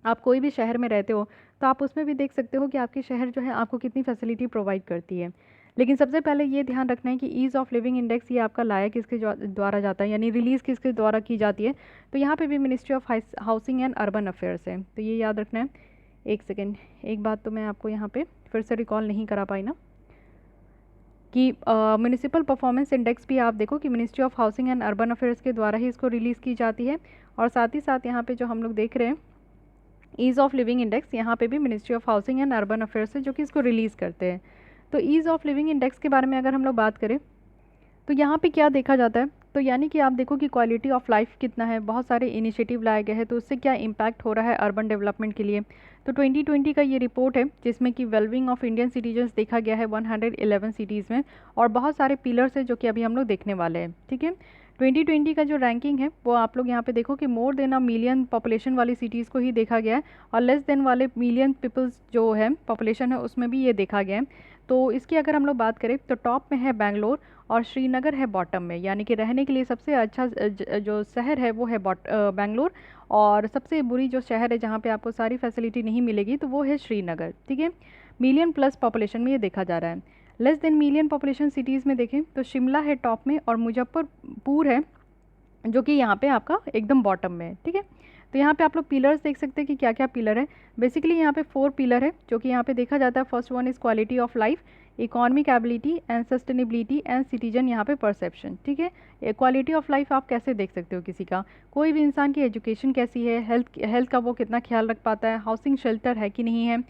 आप कोई भी शहर में रहते हो तो आप उसमें भी देख सकते हो कि आपके शहर जो है आपको कितनी फैसिलिटी प्रोवाइड करती है। लेकिन सबसे पहले ये ध्यान रखना है कि ईज़ ऑफ लिविंग इंडेक्स ये आपका लाया किसके द्वारा जाता है, यानी रिलीज़ किसके द्वारा की जाती है। तो यहाँ पे भी ministry of housing and urban affairs है, तो ये याद रखना है। एक सेकेंड, एक बात तो मैं आपको यहाँ पे फिर से रिकॉल नहीं करा पाई ना, कि म्यूनिसिपल परफॉर्मेंस इंडेक्स भी आप देखो कि ministry of housing and urban affairs के द्वारा ही इसको रिलीज़ की जाती है। और साथ ही साथ यहाँ पे जो हम लोग देख रहे हैं ईज़ ऑफ लिविंग इंडेक्स, यहाँ पे भी ministry of housing and urban affairs है जो कि इसको रिलीज़ करते हैं। तो ईज़ ऑफ लिविंग इंडेक्स के बारे में अगर हम लोग बात करें तो यहाँ पे क्या देखा जाता है, तो यानी कि आप देखो कि क्वालिटी ऑफ लाइफ कितना है, बहुत सारे इनिशिएटिव लाए गए हैं तो उससे क्या इम्पैक्ट हो रहा है अर्बन डेवलपमेंट के लिए। तो 2020 का ये रिपोर्ट है जिसमें कि वेलबिंग ऑफ इंडियन सिटीजन्स देखा गया है 111 सिटीज़ में, और बहुत सारे पिलर्स हैं जो कि अभी हम लोग देखने वाले हैं। ठीक है, 2020 का जो रैंकिंग है वो आप लोग यहाँ पे देखो कि more than a million population वाली सिटीज़ को ही देखा गया है, और लेस देन वाले मिलियन पीपल्स जो है पॉपुलेशन है उसमें भी ये देखा गया है। तो इसकी अगर हम लोग बात करें तो टॉप में है बेंगलोर और श्रीनगर है बॉटम में, यानी कि रहने के लिए सबसे अच्छा जो शहर है वो है बेंगलोर, और सबसे बुरी जो शहर है जहाँ पे आपको सारी फैसिलिटी नहीं मिलेगी तो वो है श्रीनगर। ठीक है, मिलियन प्लस पॉपुलेशन में ये देखा जा रहा है। Less than million population cities में देखें तो शिमला है टॉप में और मुजफ्फरपुर है जो कि यहाँ पे आपका एकदम बॉटम में है। ठीक है, तो यहाँ पे आप लोग पिलर्स देख सकते हैं कि क्या क्या पिलर है। बेसिकली यहाँ पे 4 पिलर है जो कि यहाँ पे देखा जाता है। First one is quality of life, economic ability and sustainability and citizen यहाँ पे परसेप्शन। ठीक है, क्वालिटी ऑफ लाइफ आप कैसे देख सकते हो किसी का, कोई भी इंसान की एजुकेशन कैसी है, हेल्थ का वो कितना ख्याल रख पाता है, हाउसिंग शेल्टर है कि नहीं है,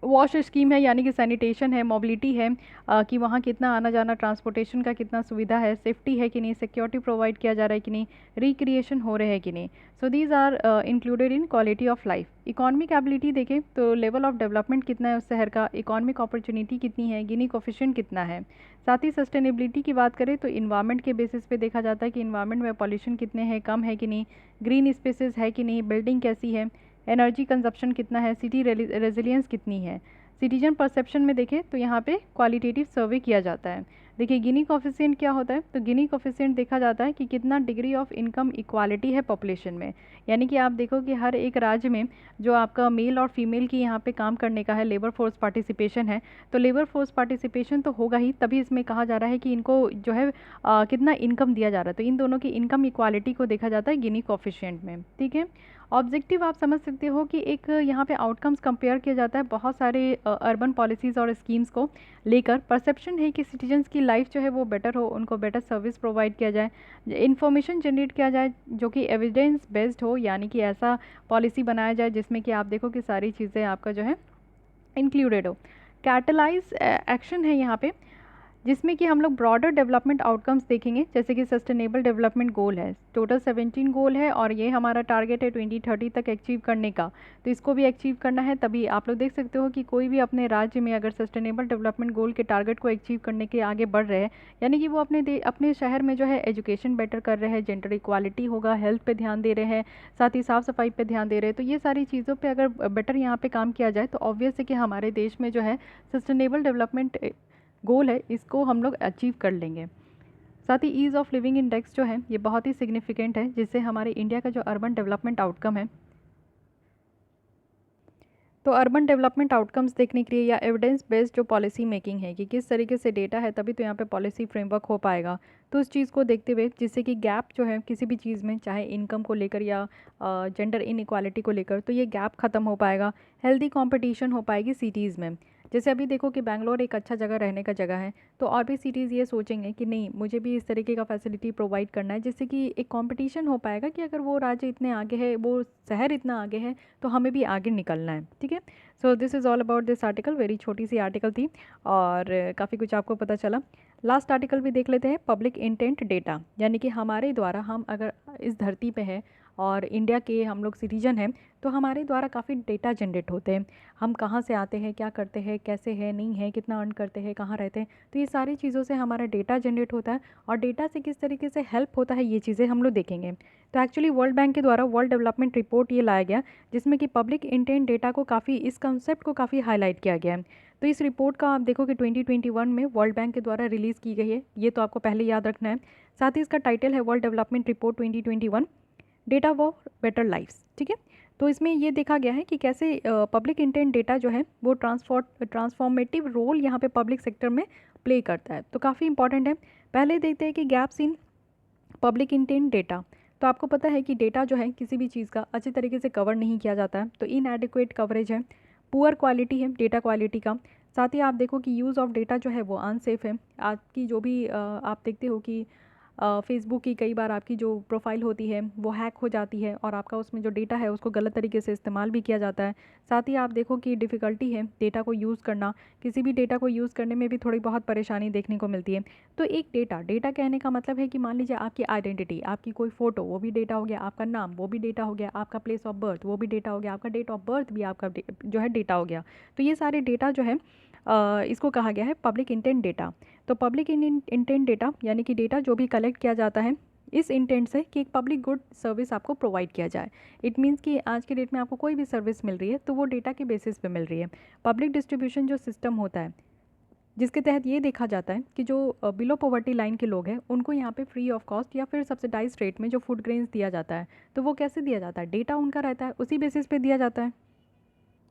वॉश स्कीम है यानी कि सैनिटेशन है, मोबिलिटी है कि वहाँ कितना आना जाना ट्रांसपोर्टेशन का कितना सुविधा है, सेफ्टी है कि नहीं, सिक्योरिटी प्रोवाइड किया जा रहा है कि नहीं, रिक्रिएशन हो रहे हैं कि नहीं। So these are included in quality of life. Economic ability देखें तो लेवल ऑफ डेवलपमेंट कितना है उस शहर का, इकोनॉमिक अपॉर्चुनिटी कितनी है, गिनी कोफिशिएंट कितना है। साथ ही सस्टेनेबिलिटी की बात करें तो इन्वायरमेंट के बेसिस पे देखा जाता है कि इन्वायरमेंट में पॉल्यूशन कितने हैं, कम है कि नहीं, ग्रीन स्पेसेस है कि नहीं, बिल्डिंग कैसी है, एनर्जी कंजप्शन कितना है, सिटी रेजिलियंस कितनी है। सिटीजन परसेप्शन में देखें तो यहाँ पे क्वालिटेटिव सर्वे किया जाता है। देखिए गिनी कोफिशिएंट क्या होता है, तो गिनी कोफिशिएंट देखा जाता है कि कितना डिग्री ऑफ इनकम इक्वालिटी है पॉपुलेशन में, यानी कि आप देखो कि हर एक राज्य में जो आपका मेल और फीमेल की यहाँ पे काम करने का है, लेबर फोर्स पार्टिसिपेशन है, तो लेबर फोर्स पार्टिसिपेशन तो होगा ही, तभी इसमें कहा जा रहा है कि इनको जो है कितना इनकम दिया जा रहा है। तो इन दोनों की इनकम इक्वालिटी को देखा जाता है गिनी कोफिशिएंट में। ठीक है, ऑब्जेक्टिव आप समझ सकते हो कि एक यहाँ पे आउटकम्स कंपेयर किया जाता है बहुत सारे अर्बन पॉलिसीज़ और स्कीम्स को लेकर। परसेप्शन है कि सिटीजन्स की लाइफ जो है वो बेटर हो, उनको बेटर सर्विस प्रोवाइड किया जाए, इन्फॉर्मेशन जनरेट किया जाए जो कि एविडेंस बेस्ड हो, यानी कि ऐसा पॉलिसी बनाया जाए जिसमें कि आप देखो कि सारी चीज़ें आपका जो है इंक्लूडेड हो। कैटलाइज एक्शन है यहाँ पे जिसमें कि हम लोग ब्रॉडर डेवलपमेंट आउटकम्स देखेंगे, जैसे कि सस्टेनेबल डेवलपमेंट गोल है, टोटल 17 गोल है और ये हमारा टारगेट है 2030 तक अचीव करने का। तो इसको भी अचीव करना है, तभी आप लोग देख सकते हो कि कोई भी अपने राज्य में अगर सस्टेनेबल डेवलपमेंट गोल के टारगेट को अचीव करने के आगे बढ़ रहे हैं, यानी कि वो अपने शहर में जो है एजुकेशन बेटर कर रहे हैं, जेंडर इक्वालिटी होगा, हेल्थ पे ध्यान दे रहे हैं, साथ ही साफ़ सफाई पे ध्यान दे रहे हैं, तो ये सारी चीज़ों पर अगर बेटर यहाँ पर काम किया जाए तो ऑब्वियस है कि हमारे देश में जो है सस्टेनेबल डेवलपमेंट गोल है इसको हम लोग अचीव कर लेंगे। साथ ही ईज़ ऑफ लिविंग इंडेक्स जो है ये बहुत ही सिग्निफिकेंट है, जिससे हमारे इंडिया का जो अर्बन डेवलपमेंट आउटकम है, तो अर्बन डेवलपमेंट आउटकम्स देखने के लिए या एविडेंस बेस्ड जो पॉलिसी मेकिंग है कि किस तरीके से डेटा है तभी तो यहाँ पे पॉलिसी फ्रेमवर्क हो पाएगा। तो उस चीज़ को देखते हुए जिससे कि गैप जो है किसी भी चीज़ में, चाहे इनकम को लेकर या जेंडर इनइक्वालिटी को लेकर, तो ये गैप ख़त्म हो पाएगा, हेल्दी कंपटीशन हो पाएगी सिटीज़ में। जैसे अभी देखो कि बैंगलोर एक अच्छा जगह रहने का जगह है, तो और भी सिटीज़ ये सोचेंगे कि नहीं मुझे भी इस तरीके का फैसिलिटी प्रोवाइड करना है, जिससे कि एक कंपटीशन हो पाएगा कि अगर वो राज्य इतने आगे है, वो शहर इतना आगे है, तो हमें भी आगे निकलना है। ठीक है, so this is all about this article. Very छोटी सी आर्टिकल थी और काफ़ी कुछ आपको पता चला। लास्ट आर्टिकल भी देख लेते हैं, पब्लिक इंटेंट डेटा, यानी कि हमारे द्वारा, हम अगर इस धरती पे हैं और इंडिया के हम लोग सिटीजन हैं, तो हमारे द्वारा काफ़ी डेटा जनरेट होते हैं। हम कहाँ से आते हैं, क्या करते हैं, कैसे है, नहीं है, कितना अर्न करते हैं, कहाँ रहते हैं, तो ये सारी चीज़ों से हमारा डेटा जनरेट होता है। और डेटा से किस तरीके से हेल्प होता है, ये चीज़ें हम लोग देखेंगे। तो एक्चुअली वर्ल्ड बैंक के द्वारा वर्ल्ड डेवलपमेंट रिपोर्ट ये लाया गया, जिसमें कि पब्लिक इंटेंट डेटा को काफ़ी, इस कंसेप्ट को काफ़ी हाईलाइट किया गया है। तो इस रिपोर्ट का आप देखो कि 2021 में वर्ल्ड बैंक के द्वारा रिलीज़ की गई है, ये तो आपको पहले याद रखना है। साथ ही इसका टाइटल है World Development Report 2021 data for better lifes, ठीक है। तो इसमें ये देखा गया है कि कैसे पब्लिक इंटेंट डेटा जो है वो ट्रांसफॉर्मेटिव रोल यहाँ पे पब्लिक सेक्टर में प्ले करता है, तो काफ़ी इंपॉर्टेंट है। पहले देखते हैं कि gaps in public intent data. तो आपको पता है कि डेटा जो है किसी भी चीज़ का अच्छे तरीके से कवर नहीं किया जाता है, तो इनएडिक्वेट कवरेज है, पुअर क्वालिटी है डेटा क्वालिटी का। साथ ही आप देखो कि यूज़ ऑफ डेटा जो है वो अनसेफ है। आपकी जो भी आप देखते हो कि फेसबुक की कई बार आपकी जो प्रोफाइल होती है वो हैक हो जाती है और आपका उसमें जो डेटा है उसको गलत तरीके से इस्तेमाल भी किया जाता है। साथ ही आप देखो कि डिफ़िकल्टी है डेटा को यूज़ करना, किसी भी डेटा को यूज़ करने में भी थोड़ी बहुत परेशानी देखने को मिलती है। तो एक डेटा कहने का मतलब है कि मान लीजिए आपकी आइडेंटिटी, आपकी कोई फ़ोटो, वो भी डेटा हो गया, आपका नाम वो भी डेटा हो गया, आपका प्लेस ऑफ बर्थ वो भी डेटा हो गया, आपका डेट ऑफ बर्थ भी आपका जो है डेटा हो गया। तो ये सारे डेटा जो है इसको कहा गया है पब्लिक इंटेंट डेटा। तो पब्लिक इंटेंट डेटा यानी कि डेटा जो भी कलेक्ट किया जाता है इस इंटेंट से कि एक पब्लिक गुड सर्विस आपको प्रोवाइड किया जाए। इट मीन्स कि आज के डेट में आपको कोई भी सर्विस मिल रही है तो वो डेटा के बेसिस पे मिल रही है। पब्लिक डिस्ट्रीब्यूशन जो सिस्टम होता है जिसके तहत ये देखा जाता है कि जो बिलो पॉवर्टी लाइन के लोग हैं उनको यहाँ पे फ्री ऑफ कॉस्ट या फिर सब्सिडाइज रेट में जो फूड ग्रेन्स दिया जाता है, तो वो कैसे दिया जाता है, डेटा उनका रहता है उसी बेसिस पे दिया जाता है।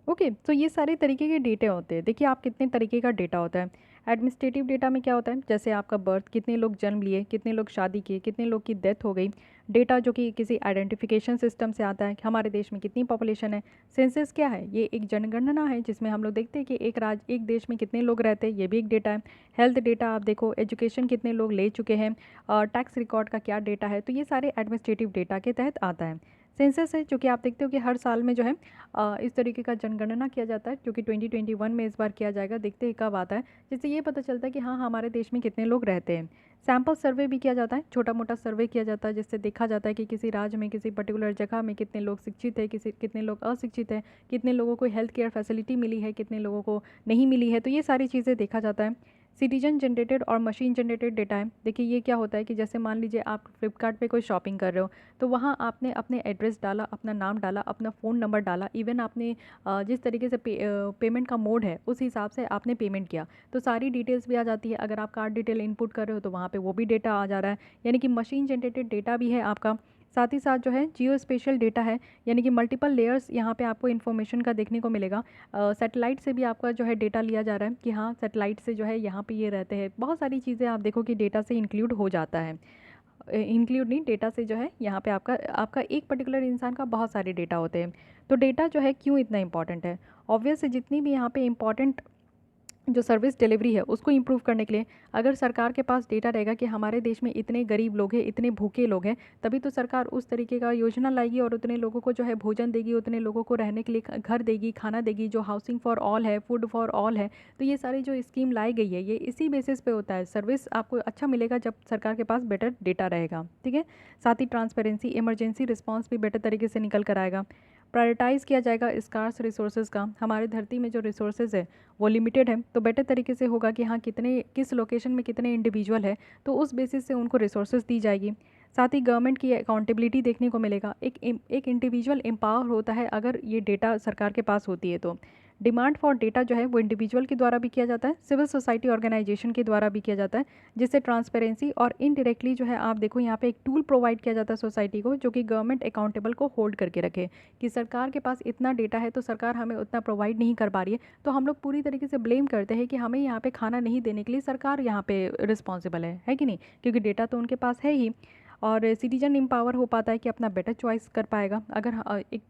ओके, तो ये सारे तरीके के डेटा होते हैं। देखिए आप कितने तरीके का डेटा होता है। एडमिनिस्ट्रेटिव डेटा में क्या होता है, जैसे आपका बर्थ, कितने लोग जन्म लिए, कितने लोग शादी किए, कितने लोग की डेथ हो गई। डेटा जो कि किसी आइडेंटिफिकेशन सिस्टम से आता है कि हमारे देश में कितनी पॉपुलेशन है। सेंसस क्या है, ये एक जनगणना है जिसमें हम लोग देखते हैं कि एक देश में कितने लोग रहते हैं, ये भी एक डेटा है। हेल्थ डेटा आप देखो, एजुकेशन कितने लोग ले चुके हैं, और टैक्स रिकॉर्ड का क्या डेटा है, तो ये सारे एडमिनिस्ट्रेटिव डेटा के तहत आता है। सेंसस है जो कि आप देखते हो कि हर साल में जो है इस तरीके का जनगणना किया जाता है, जो कि 2021 में इस बार किया जाएगा। देखते हैं कब आता है, जिससे ये पता चलता है कि हाँ हमारे देश में कितने लोग रहते हैं। सैम्पल सर्वे भी किया जाता है, छोटा मोटा सर्वे किया जाता है, जिससे देखा जाता है कि किसी राज्य में, किसी पर्टिकुलर जगह में कितने लोग शिक्षित है, कितने लोग अशिक्षित है, कितने लोगों को हेल्थ केयर फैसिलिटी मिली है, कितने लोगों को नहीं मिली है। तो ये सारी चीज़ें देखा जाता है। सिटीजन जनरेटेड और मशीन जनरेटेड डेटा है। देखिए ये क्या होता है कि जैसे मान लीजिए आप फ्लिपकार्ट पे कोई शॉपिंग कर रहे हो, तो वहाँ आपने अपने एड्रेस डाला, अपना नाम डाला, अपना फ़ोन नंबर डाला, इवन आपने जिस तरीके से पेमेंट का मोड है उस हिसाब से आपने पेमेंट किया, तो सारी डिटेल्स भी आ जाती है। अगर आप कार्ड डिटेल इनपुट कर रहे हो तो वहाँ पे वो भी डेटा आ जा रहा है, यानी कि मशीन जनरेटेड डेटा भी है आपका। साथ ही साथ जो है जियो स्पेशल डेटा है, यानी कि मल्टीपल लेयर्स यहाँ पे आपको इन्फॉर्मेशन का देखने को मिलेगा। सैटेलाइट से भी आपका जो है डेटा लिया जा रहा है कि हाँ सैटेलाइट से जो है यहाँ पे ये रहते हैं। बहुत सारी चीज़ें आप देखो कि डेटा से इंक्लूड हो जाता है। इंक्लूड नहीं, डेटा से जो है यहाँ पे आपका आपका एक पर्टिकुलर इंसान का बहुत सारे डेटा होते हैं। तो डेटा जो है क्यों इतना इंपॉर्टेंट है, ऑब्वियस है, जितनी भी यहाँ पे इंपॉर्टेंट जो सर्विस डिलीवरी है उसको इम्प्रूव करने के लिए अगर सरकार के पास डेटा रहेगा कि हमारे देश में इतने गरीब लोग हैं, इतने भूखे लोग हैं, तभी तो सरकार उस तरीके का योजना लाएगी और उतने लोगों को जो है भोजन देगी, उतने लोगों को रहने के लिए घर देगी, खाना देगी, जो हाउसिंग फॉर ऑल है, फूड फॉर ऑल है। तो ये सारी जो स्कीम लाई गई है ये इसी बेसिस पे होता है। सर्विस आपको अच्छा मिलेगा जब सरकार के पास बेटर डेटा रहेगा, ठीक है। साथ ही ट्रांसपेरेंसी, इमरजेंसी रिस्पॉन्स भी बेटर तरीके से निकल कर आएगा। प्रायोरिटाइज़ किया जाएगा स्कार्स रिसोर्सेज का। हमारे धरती में जो रिसोर्सेज है वो लिमिटेड है, तो बेटर तरीके से होगा कि हाँ कितने किस लोकेशन में कितने इंडिविजुअल है, तो उस बेसिस से उनको रिसोर्सेज दी जाएगी। साथ ही गवर्नमेंट की अकाउंटेबिलिटी देखने को मिलेगा। एक इंडिविजुअल एम्पावर होता है अगर ये डेटा सरकार के पास होती है। तो डिमांड फॉर डेटा जो है वो इंडिविजुअल के द्वारा भी किया जाता है, सिविल सोसाइटी ऑर्गेनाइजेशन के द्वारा भी किया जाता है, जिससे ट्रांसपेरेंसी और इनडायरेक्टली जो है आप देखो यहाँ पे एक टूल प्रोवाइड किया जाता है सोसाइटी को, जो कि गवर्नमेंट अकाउंटेबल को होल्ड करके रखे कि सरकार के पास इतना डेटा है तो सरकार हमें उतना प्रोवाइड नहीं कर पा रही है, तो हम लोग पूरी तरीके से ब्लेम करते हैं कि हमें यहाँ पे खाना नहीं देने के लिए सरकार यहाँ पे रिस्पॉन्सिबल है कि नहीं, क्योंकि डेटा तो उनके पास है ही। और सिटीजन एम्पावर हो पाता है कि अपना बेटर चॉइस कर पाएगा। अगर एक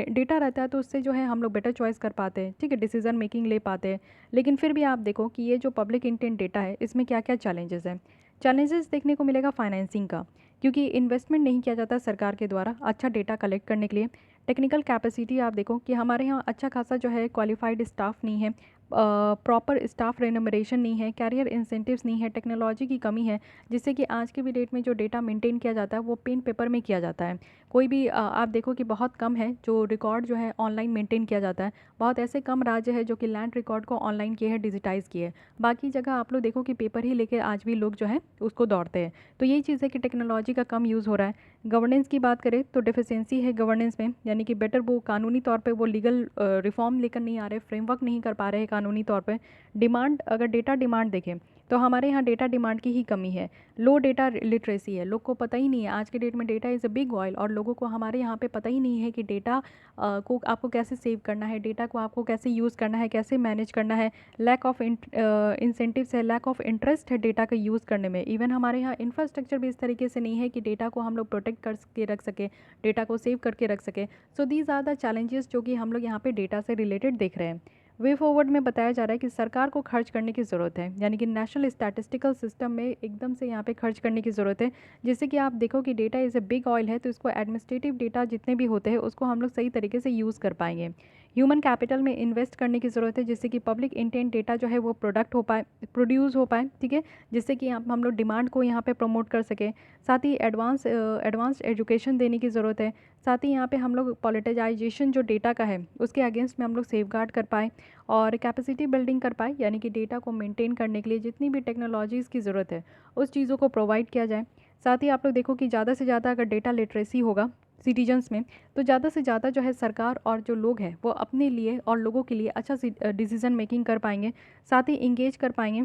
डेटा रहता है तो उससे जो है हम लोग बेटर चॉइस कर पाते हैं, ठीक है, डिसीजन मेकिंग ले पाते हैं। लेकिन फिर भी आप देखो कि ये जो पब्लिक इंटेंट डेटा है इसमें क्या क्या चैलेंजेस हैं। चैलेंजेस देखने को मिलेगा फाइनेंसिंग का, क्योंकि इन्वेस्टमेंट नहीं किया जाता सरकार के द्वारा अच्छा डेटा कलेक्ट करने के लिए। टेक्निकल कैपेसिटी आप देखो कि हमारे यहाँ अच्छा खासा जो है क्वालिफाइड स्टाफ नहीं है, प्रॉपर स्टाफ रेनमरेशन नहीं है, कैरियर इंसेंटिव्स नहीं है, टेक्नोलॉजी की कमी है, जिससे कि आज के भी डेट में जो डेटा मेंटेन किया जाता है वो पेन पेपर में किया जाता है। कोई भी आप देखो कि बहुत कम है जो रिकॉर्ड जो है ऑनलाइन मेंटेन किया जाता है। बहुत ऐसे कम राज्य है जो कि लैंड रिकॉर्ड को ऑनलाइन किए हैं, डिजिटाइज़ किए हैं। बाकी जगह आप लोग देखो कि पेपर ही लेके आज भी लोग जो है उसको दौड़ते हैं। तो यही चीज़ है कि टेक्नोलॉजी का कम यूज़ हो रहा है। गवर्नेंस की बात करें तो डेफिशिएंसी है गवर्नेंस में, यानी कि बेटर वो कानूनी तौर पे वो लीगल रिफॉर्म लेकर नहीं आ रहे, फ्रेमवर्क नहीं कर पा रहे हैं कानूनी तौर पे। डिमांड, अगर डेटा डिमांड देखें तो हमारे यहाँ डेटा डिमांड की ही कमी है। लो डेटा लिटरेसी है, लोग को पता ही नहीं है आज के डेट में data is a big oil, और लोगों को हमारे यहाँ पे पता ही नहीं है कि डेटा को आपको कैसे सेव करना है, डेटा को आपको कैसे यूज़ करना है, कैसे मैनेज करना है। लैक ऑफ इंसेंटिव्स है, लैक ऑफ इंटरेस्ट है डेटा का यूज़ करने में। इवन हमारे यहाँ इंफ्रास्ट्रक्चर भी इस तरीके से नहीं है कि डेटा को हम लोग प्रोटेक्ट करके रख सके, डेटा को सेव करके रख सके। So these are the challenges जो कि हम लोग यहाँ पे डेटा से रिलेटेड देख रहे हैं। वे फॉरवर्ड में बताया जा रहा है कि सरकार को खर्च करने की ज़रूरत है, यानी कि नेशनल स्टैटिस्टिकल सिस्टम में एकदम से यहाँ पे खर्च करने की ज़रूरत है। जिससे कि आप देखो कि data is a big oil है, तो इसको एडमिनिस्ट्रेटिव डेटा जितने भी होते हैं उसको हम लोग सही तरीके से यूज़ कर पाएंगे। ह्यूमन कैपिटल में इन्वेस्ट करने की ज़रूरत है, जिससे कि पब्लिक इंटेंट डेटा जो है वो प्रोडक्ट हो पाए, प्रोड्यूस हो पाए, ठीक है, जिससे कि हम लोग डिमांड को यहाँ पे प्रमोट कर सकें। साथ ही एडवांस्ड एजुकेशन देने की ज़रूरत है। साथ ही यहाँ पे हम लोग पॉलिटिजाइजेशन जो डेटा का है उसके अगेंस्ट में हम लोग सेफगार्ड कर पाए और कैपेसिटी बिल्डिंग कर पाए, यानी कि डेटा को मेंटेन करने के लिए जितनी भी टेक्नोलॉजीज़ की ज़रूरत है उस चीज़ों को प्रोवाइड किया जाए। साथ ही आप लोग देखो कि ज़्यादा से ज़्यादा अगर डेटा लिटरेसी होगा सिटीजन्स में, तो ज़्यादा से ज़्यादा जो है सरकार और जो लोग हैं वो अपने लिए और लोगों के लिए अच्छा डिसीजन मेकिंग कर पाएंगे। साथ ही इंगेज कर पाएंगे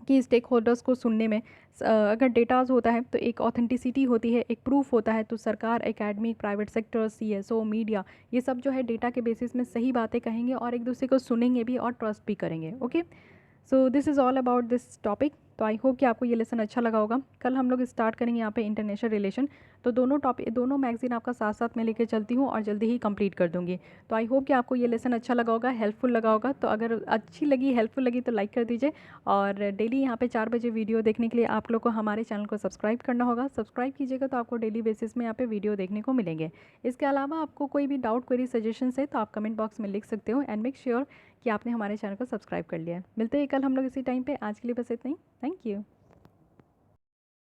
कि स्टेक होल्डर्स को सुनने में। अगर डेटाज होता है तो एक ऑथेंटिसिटी होती है, एक प्रूफ होता है, तो सरकार, academic, private sector, CSO, media, ये सब जो है डेटा के बेसिस में सही बातें कहेंगे और एक दूसरे को सुनेंगे भी और ट्रस्ट भी करेंगे। Okay, so this is all about this topic. तो आई होप कि आपको ये लेसन अच्छा लगा होगा। कल हम लोग स्टार्ट करेंगे यहाँ पे इंटरनेशनल रिलेशन। तो दोनों मैगजीन आपका साथ साथ में लेकर चलती हूँ और जल्दी ही कंप्लीट कर दूँगी। तो आई होप कि आपको ये लेसन अच्छा लगा होगा, हेल्पफुल लगा होगा। तो अगर अच्छी लगी, हेल्पफुल लगी तो लाइक कर दीजिए। और डेली यहाँ पे 4 बजे वीडियो देखने के लिए आप लोग को हमारे चैनल को सब्सक्राइब करना होगा। सब्सक्राइब कीजिएगा तो आपको डेली बेसिस में यहाँ पे वीडियो देखने को मिलेंगे। इसके अलावा आपको कोई भी डाउट, क्वेरी, सजेशन है तो आप कमेंट बॉक्स में लिख सकते हो। एंड मेक श्योर कि आपने हमारे चैनल को सब्सक्राइब कर लिया है। मिलते हैं कल हम लोग इसी टाइम पे। आज के लिए बस इतना ही। Thank you.